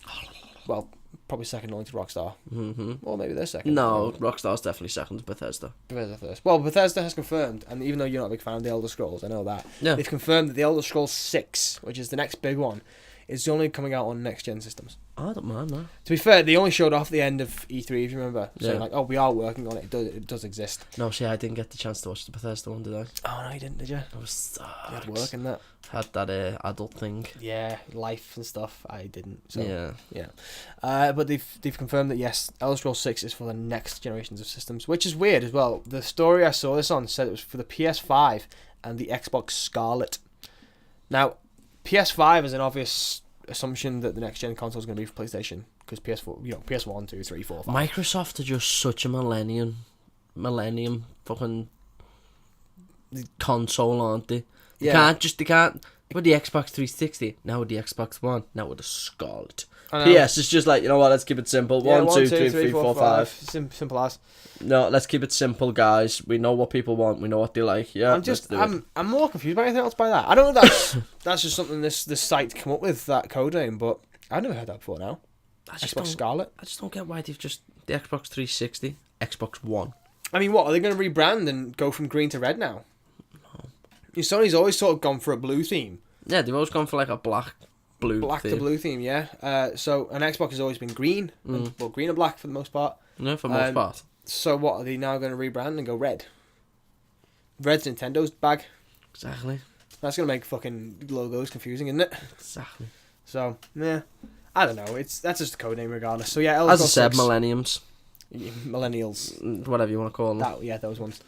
Speaker 1: Well, probably second only to Rockstar.
Speaker 2: Mm-hmm.
Speaker 1: Or maybe they're second.
Speaker 2: No, Rockstar's definitely second to Bethesda.
Speaker 1: Bethesda first. Well, Bethesda has confirmed, and even though you're not a big fan of the Elder Scrolls, I know that. Yeah. They've confirmed that the Elder Scrolls 6, which is the next big one, is only coming out on next-gen systems.
Speaker 2: I don't mind that.
Speaker 1: To be fair, they only showed off the end of E3, if you remember. Saying like, oh, we are working on it. It does exist.
Speaker 2: No, see, I didn't get the chance to watch the Bethesda one, did I?
Speaker 1: Oh, no, you didn't, did you?
Speaker 2: I was
Speaker 1: you had work in that.
Speaker 2: Had that adult thing.
Speaker 1: Yeah, life and stuff. I didn't. So,
Speaker 2: yeah.
Speaker 1: But they've confirmed that, yes, Elder Scrolls 6 is for the next generations of systems, which is weird as well. The story I saw this on said it was for the PS5 and the Xbox Scarlet. Now, PS5 is an obvious assumption that the next gen console is going to be for PlayStation, because PS4, PS1, 2, 3, 4, 5.
Speaker 2: Microsoft are just such a millennium fucking console, aren't they? They can't. With the Xbox 360, now with the Xbox One, now with the Scarlet. PS, it's just like, you know what, let's keep it simple. 1, 2, 3, 4, 5.
Speaker 1: Simple as.
Speaker 2: No, let's keep it simple, guys. We know what people want. We know what they like. Yeah,
Speaker 1: I'm more confused by anything else by that. I don't know if that's just something this site come up with, that code name, but I've never heard that before now. Xbox Scarlet.
Speaker 2: I just don't get why they've just the Xbox 360, Xbox One.
Speaker 1: I mean, what are they going to rebrand and go from green to red now? No. Sony's always sort of gone for a blue theme.
Speaker 2: Yeah, they've always gone for like a black to blue theme. Yeah. So an Xbox has always been green, well, green and black for the most part. No, for the most part.
Speaker 1: So what are they now going to rebrand and go red? Red's Nintendo's bag.
Speaker 2: Exactly.
Speaker 1: That's going to make fucking logos confusing, isn't it?
Speaker 2: Exactly.
Speaker 1: So yeah, I don't know. That's just a code name regardless. So yeah,
Speaker 2: as I said, millennials,
Speaker 1: whatever you want to call them. Those ones.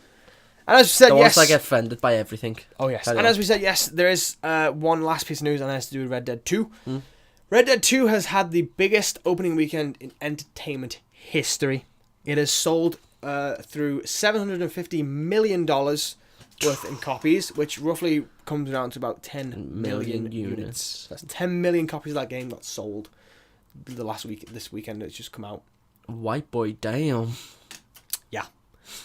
Speaker 1: And as we said,
Speaker 2: yes, I get offended by everything.
Speaker 1: Oh yes, and as we said, yes, there is one last piece of news, and that has to do with Red Dead 2. Red Dead 2 has had the biggest opening weekend in entertainment history. It has sold through $750 million worth in copies, which roughly comes down to about 10 million units. That's 10 million copies of that game got sold this weekend it's just come out.
Speaker 2: White boy, damn.
Speaker 1: Yeah.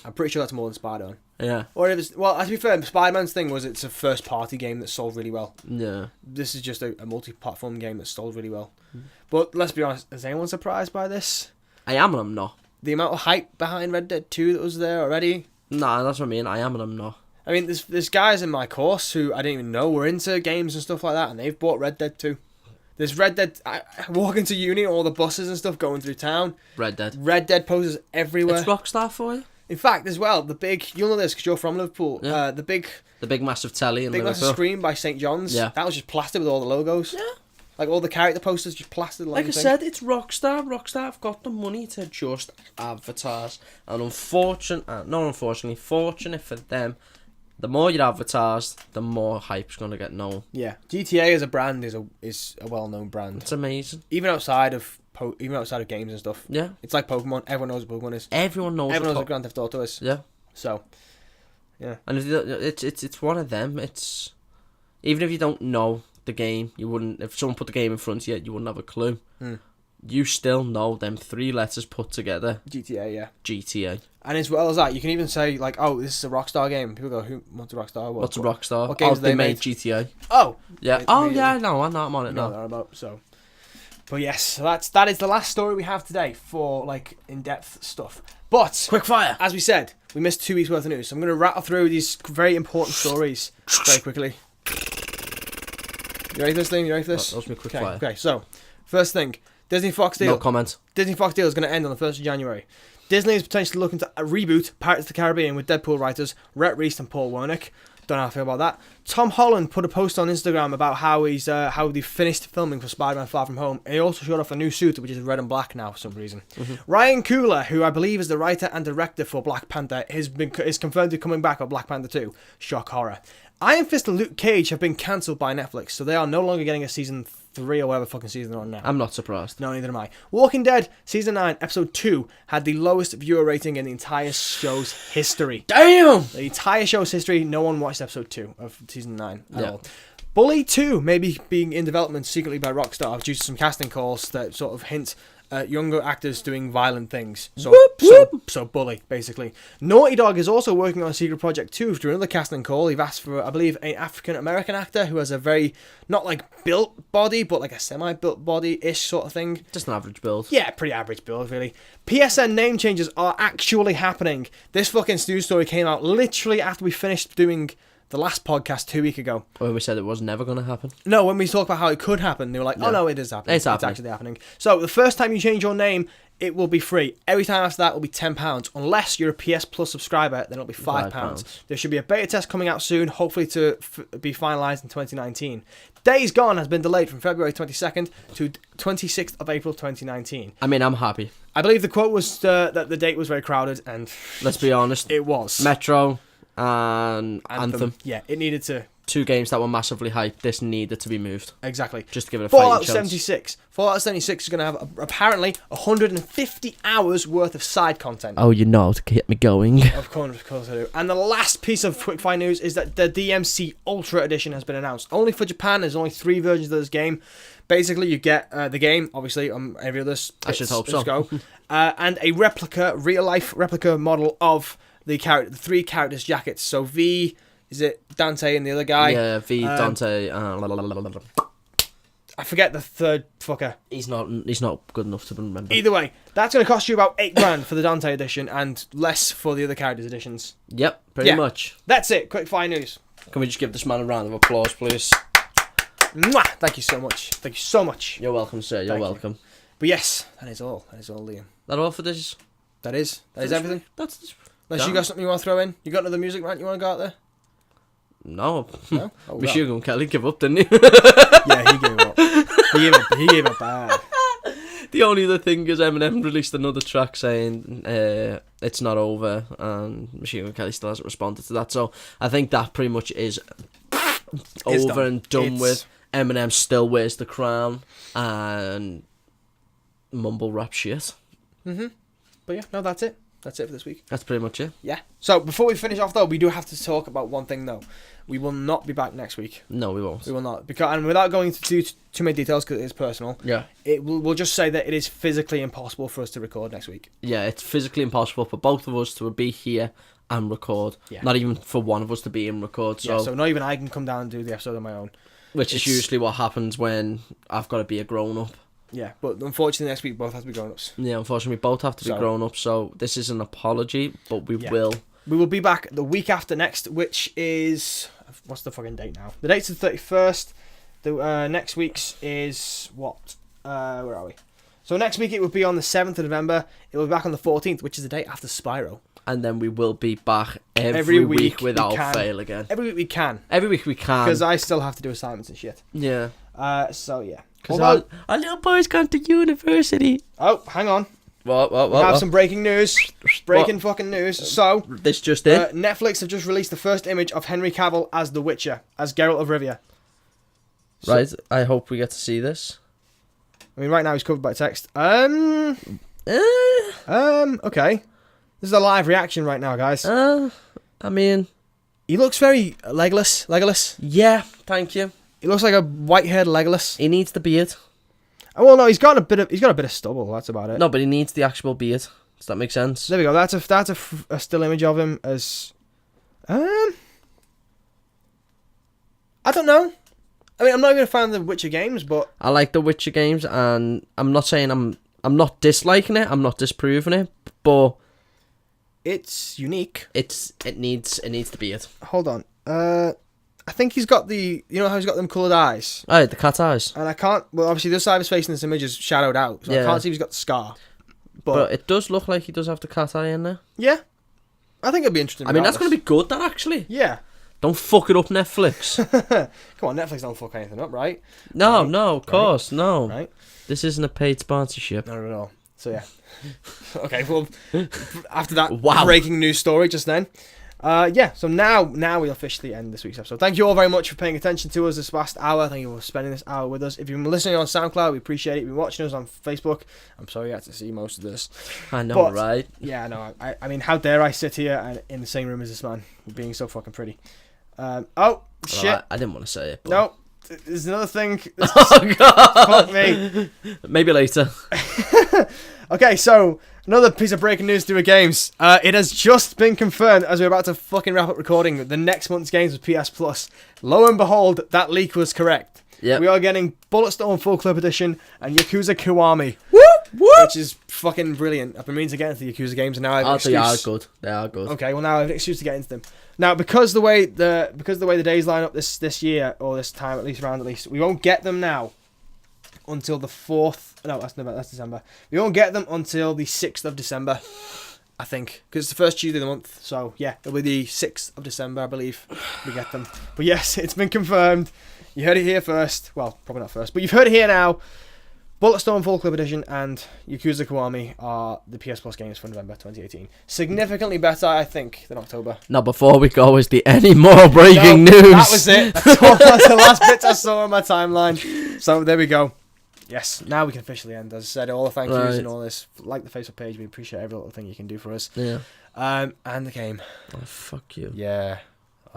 Speaker 1: I'm pretty sure that's more than Spider-Man.
Speaker 2: Yeah.
Speaker 1: Or if it's, well, to be fair, Spider-Man's thing was it's a first-party game that sold really well.
Speaker 2: Yeah.
Speaker 1: This is just a multi-platform game that sold really well. But let's be honest, is anyone surprised by this?
Speaker 2: I am and I'm not.
Speaker 1: The amount of hype behind Red Dead 2 that was there already?
Speaker 2: Nah, that's what I mean. I am and I'm not.
Speaker 1: I mean, there's guys in my course who I didn't even know were into games and stuff like that, and they've bought Red Dead 2. There's Red Dead... I walk into uni, all the buses and stuff going through town.
Speaker 2: Red Dead
Speaker 1: posters everywhere.
Speaker 2: It's Rockstar for you.
Speaker 1: In fact, as well, the big... You'll know this because you're from Liverpool.
Speaker 2: Yeah.
Speaker 1: The big
Speaker 2: massive telly in Liverpool.
Speaker 1: Massive screen by St. John's.
Speaker 2: Yeah.
Speaker 1: That was just plastered with all the logos.
Speaker 2: Yeah.
Speaker 1: Like all the character posters just plastered.
Speaker 2: Like I said, it's Rockstar. Rockstar have got the money to just advertise. And fortunate for them, the more you advertise, the more hype's going to get known.
Speaker 1: Yeah. GTA as a brand is a well-known brand.
Speaker 2: It's amazing.
Speaker 1: Even outside of games and stuff.
Speaker 2: Yeah.
Speaker 1: It's like Pokemon. Everyone knows what Pokemon is.
Speaker 2: Everyone knows
Speaker 1: what Grand Theft Auto is.
Speaker 2: Yeah.
Speaker 1: So, yeah.
Speaker 2: And it's one of them. It's even if you don't know the game, you wouldn't. If someone put the game in front of you, you wouldn't have a clue. You still know them 3 letters put together.
Speaker 1: GTA, yeah.
Speaker 2: GTA.
Speaker 1: And as well as that, you can even say like, "Oh, this is a Rockstar game." People go, "What's a Rockstar?
Speaker 2: What's a Rockstar?
Speaker 1: What games
Speaker 2: they made GTA.
Speaker 1: Oh,
Speaker 2: yeah. Yeah. No, I'm on it now.
Speaker 1: About so. But yes, so that is the last story we have today for like in-depth stuff. But
Speaker 2: Quick fire.
Speaker 1: As we said, we missed 2 weeks worth of news, so I'm going to rattle through these very important stories very quickly. You ready for this thing? You ready for this?
Speaker 2: That was my quick fire.
Speaker 1: Okay, so first thing, Disney Fox deal.
Speaker 2: No comment.
Speaker 1: Disney Fox deal is going to end on the 1st of January. Disney is potentially looking to reboot Pirates of the Caribbean with Deadpool writers Rhett Reese and Paul Wernick. Don't know how I feel about that. Tom Holland put a post on Instagram about how they finished filming for Spider-Man Far From Home. And he also showed off a new suit, which is red and black now for some reason. Ryan Coogler, who I believe is the writer and director for Black Panther, is confirmed to be coming back on Black Panther 2. Shock horror. Iron Fist and Luke Cage have been cancelled by Netflix, so they are no longer getting a season 3 or whatever fucking season they're on now.
Speaker 2: I'm not surprised.
Speaker 1: No, neither am I. Walking Dead Season 9, Episode 2 had the lowest viewer rating in the entire show's history.
Speaker 2: Damn!
Speaker 1: The entire show's history, no one watched Episode 2 of Season 9 at all. Bully 2 may be being in development secretly by Rockstar due to some casting calls that sort of hint at younger actors doing violent things. So Bully, basically. Naughty Dog is also working on a secret project too. Through another casting call, they've asked for, I believe, an African-American actor who has a very, not like built body, but like a semi-built body-ish sort of thing.
Speaker 2: Just an average build.
Speaker 1: Yeah, pretty average build, really. PSN name changes are actually happening. This fucking news story came out literally after we finished doing the last podcast 2 weeks ago.
Speaker 2: When we said it was never going to happen.
Speaker 1: No, when we talked about how it could happen, they were like, oh no, it is happening.
Speaker 2: It's happening.
Speaker 1: Actually happening. So the first time you change your name, it will be free. Every time after that will be £10. Unless you're a PS Plus subscriber, then it'll be £5. There should be a beta test coming out soon, hopefully to be finalised in 2019. Days Gone has been delayed from February 22nd to 26th of April 2019.
Speaker 2: I mean, I'm happy.
Speaker 1: I believe the quote was that the date was very crowded, and
Speaker 2: let's be honest,
Speaker 1: it was.
Speaker 2: Metro and Anthem.
Speaker 1: Yeah, it needed to.
Speaker 2: 2 games that were massively hyped. This needed to be moved.
Speaker 1: Exactly.
Speaker 2: Just to give it a
Speaker 1: Fallout
Speaker 2: fighting chance.
Speaker 1: 76. Fallout 76 is going to have apparently 150 hours worth of side content.
Speaker 2: Oh, you know to get me going.
Speaker 1: Of course I do. And the last piece of quickfire news is that the DMC Ultra Edition has been announced. Only for Japan. There's only 3 versions of this game. Basically, you get the game, obviously, on every other.
Speaker 2: I should hope so.
Speaker 1: And a real-life replica model of the 3 characters' jackets. So V. Is it Dante and the other guy?
Speaker 2: Yeah, V, Dante.
Speaker 1: I forget the third fucker.
Speaker 2: He's not good enough to remember.
Speaker 1: Either way, that's going to cost you about $8,000 for the Dante edition and less for the other characters' editions.
Speaker 2: Yep, pretty much.
Speaker 1: That's it. Quick fire news.
Speaker 2: Can we just give this man a round of applause, please?
Speaker 1: Mwah! Thank you so much. Thank you so much.
Speaker 2: You're welcome, sir. You're welcome.
Speaker 1: But yes, that is all. That is all, Liam.
Speaker 2: That all for this?
Speaker 1: That is everything.
Speaker 2: That's.
Speaker 1: Unless you got something you want to throw in. You got another music rant you want to go out there?
Speaker 2: No.
Speaker 1: No? Oh,
Speaker 2: Michigan Kelly gave up, didn't he?
Speaker 1: Yeah, he gave up. He gave up bad.
Speaker 2: The only other thing is Eminem released another track saying it's not over, and Michigan Kelly still hasn't responded to that. So I think that pretty much is over and done with. Eminem still wears the crown and mumble rap shit.
Speaker 1: But yeah, no, that's it. That's it for this week.
Speaker 2: That's pretty much it.
Speaker 1: Yeah. So before we finish off, though, we do have to talk about one thing, though. We will not be back next week.
Speaker 2: No, we won't.
Speaker 1: We will not, and without going into too many details because it is personal.
Speaker 2: Yeah.
Speaker 1: We'll just say that it is physically impossible for us to record next week.
Speaker 2: Yeah, it's physically impossible for both of us to be here and record.
Speaker 1: Yeah.
Speaker 2: Not even for one of us to be in record. So,
Speaker 1: so not even I can come down and do the episode on my own.
Speaker 2: Which is usually what happens when I've got to be a grown up.
Speaker 1: Yeah, but unfortunately next week both have to be grown ups.
Speaker 2: Yeah, unfortunately we both have to be grown up. So this is an apology, but we will.
Speaker 1: We will be back the week after next, which is... What's the fucking date now? The date's the 31st. The next week's is what? Where are we? So next week it will be on the 7th of November. It will be back on the 14th, which is the date after Spyro.
Speaker 2: And then we will be back every week without fail again.
Speaker 1: Every week we can.
Speaker 2: Every week we can.
Speaker 1: Because I still have to do assignments and shit.
Speaker 2: Yeah.
Speaker 1: So yeah.
Speaker 2: Because our little boy's gone to university.
Speaker 1: Oh, hang on.
Speaker 2: What?
Speaker 1: We have some breaking news. Breaking fucking news. So,
Speaker 2: this just in.
Speaker 1: Netflix have just released the first image of Henry Cavill as The Witcher, as Geralt of Rivia. So,
Speaker 2: right, I hope we get to see this.
Speaker 1: I mean, right now he's covered by text. Okay. This is a live reaction right now, guys.
Speaker 2: I mean...
Speaker 1: He looks very Legolas.
Speaker 2: Yeah, thank you.
Speaker 1: He looks like a white-haired Legolas.
Speaker 2: He needs the beard.
Speaker 1: Oh, well, no, he's got a bit of stubble. That's about it.
Speaker 2: No, but he needs the actual beard. Does that make sense?
Speaker 1: There we go. That's a still image of him as. I don't know. I mean, I'm not even a fan of the Witcher games, but
Speaker 2: I like the Witcher games, and I'm not saying I'm not disliking it. I'm not disproving it, but
Speaker 1: it's unique.
Speaker 2: It needs the beard.
Speaker 1: Hold on. I think he's got you know how he's got them coloured eyes?
Speaker 2: Oh, the cat eyes.
Speaker 1: And I can't, well, obviously this side of his face in this image is shadowed out, so I can't see if he's got the scar.
Speaker 2: But it does look like he does have the cat eye in there.
Speaker 1: Yeah. I think it'd be interesting.
Speaker 2: I mean, that's going to be good, that, actually.
Speaker 1: Yeah.
Speaker 2: Don't fuck it up, Netflix.
Speaker 1: Come on, Netflix don't fuck anything up, right?
Speaker 2: No, of course, no.
Speaker 1: Right.
Speaker 2: This isn't a paid sponsorship.
Speaker 1: Not at all. So, yeah. Okay, well, after that breaking news story just then, so now we officially end this week's episode. Thank you all very much for paying attention to us this past hour. Thank you for spending this hour with us. If you've been listening on SoundCloud, we appreciate it. If you've been watching us on Facebook, I'm sorry you had to see most of this.
Speaker 2: I know, right?
Speaker 1: Yeah, I know. I mean, how dare I sit here and in the same room as this man, being so fucking pretty. Shit.
Speaker 2: I didn't want to say it. But...
Speaker 1: No, there's another thing.
Speaker 2: Oh, God.
Speaker 1: Fuck me.
Speaker 2: Maybe later.
Speaker 1: Okay, so another piece of breaking news to do with games. It has just been confirmed as we're about to fucking wrap up recording. The next month's games with PS Plus. Lo and behold, that leak was correct.
Speaker 2: Yep.
Speaker 1: We are getting Bulletstorm Full Clip Edition and Yakuza Kiwami. Which is fucking brilliant. I've been meaning to get into the Yakuza games and now I have an excuse.
Speaker 2: They are good. They are good.
Speaker 1: Okay, well now I have an excuse to get into them. Now because the way the days line up this year, or this time at least, we won't get them now until the 4th. No, that's December. We won't get them until the 6th of December, I think, because it's the first Tuesday of the month. So yeah, it'll be the 6th of December, I believe, we get them. But yes, it's been confirmed. You heard it here first. Well, probably not first, but you've heard it here now. Bulletstorm Full Clip Edition and Yakuza Kiwami are the PS Plus games for November 2018. Significantly better, I think, than October.
Speaker 2: Now, before we go, is there any more breaking news?
Speaker 1: That was it. That's the last bit I saw on my timeline. So there we go. Yes, now we can officially end. As I said, all the thank yous and all this. Like the Facebook page, we appreciate every little thing you can do for us.
Speaker 2: Yeah.
Speaker 1: And the game.
Speaker 2: Oh, fuck you.
Speaker 1: Yeah.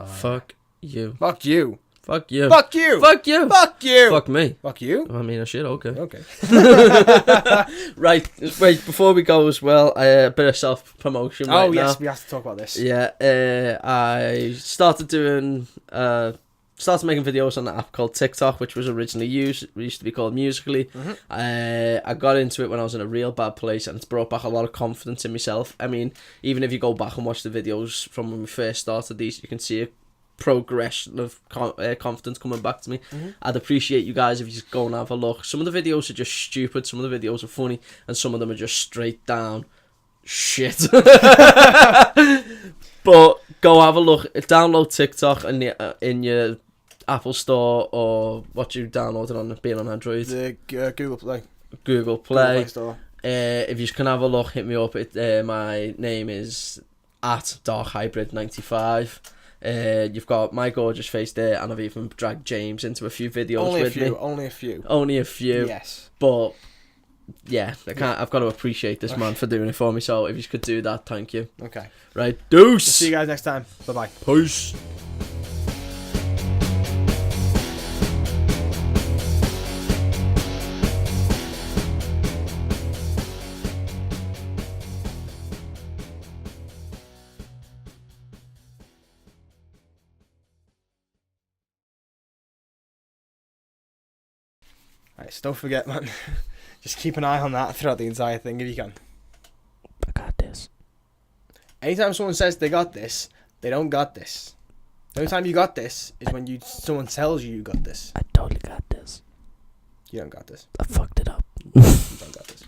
Speaker 2: Fuck you.
Speaker 1: Fuck you.
Speaker 2: Fuck you.
Speaker 1: Fuck you.
Speaker 2: Fuck you.
Speaker 1: Fuck you.
Speaker 2: Fuck me.
Speaker 1: Fuck you.
Speaker 2: I mean, I should. Okay.
Speaker 1: Okay.
Speaker 2: Right. Wait. Before we go as well, a bit of self promotion.
Speaker 1: Oh yes, we have to talk about this.
Speaker 2: Yeah. I started making videos on an app called TikTok, which was originally used to be called Musical.ly.
Speaker 1: Mm-hmm.
Speaker 2: I got into it when I was in a real bad place, and it's brought back a lot of confidence in myself. I mean, even if you go back and watch the videos from when we first started these, you can see a progression of confidence coming back to me.
Speaker 1: Mm-hmm.
Speaker 2: I'd appreciate you guys if you just go and have a look. Some of the videos are just stupid, some of the videos are funny, and some of them are just straight down shit. But go have a look. Download TikTok in your Apple Store, or what you downloaded on being on Android.
Speaker 1: The Google Play.
Speaker 2: Google Play
Speaker 1: Store.
Speaker 2: If you can have a look, hit me up. My name is @DarkHybrid95. You've got my gorgeous face there, and I've even dragged James into a few videos with me.
Speaker 1: Only a few.
Speaker 2: Only a few.
Speaker 1: Yes.
Speaker 2: But yeah, I've got to appreciate this man for doing it for me. So if you could do that, thank you.
Speaker 1: Okay.
Speaker 2: Right, deuce.
Speaker 1: See you guys next time. Bye bye.
Speaker 2: Peace.
Speaker 1: Alright, so don't forget, man. Just keep an eye on that throughout the entire thing if you can.
Speaker 2: I got this.
Speaker 1: Anytime someone says they got this, they don't got this. The only time you got this is when someone tells you got this.
Speaker 2: I totally got this.
Speaker 1: You don't got this.
Speaker 2: I fucked it up.
Speaker 1: You don't got this.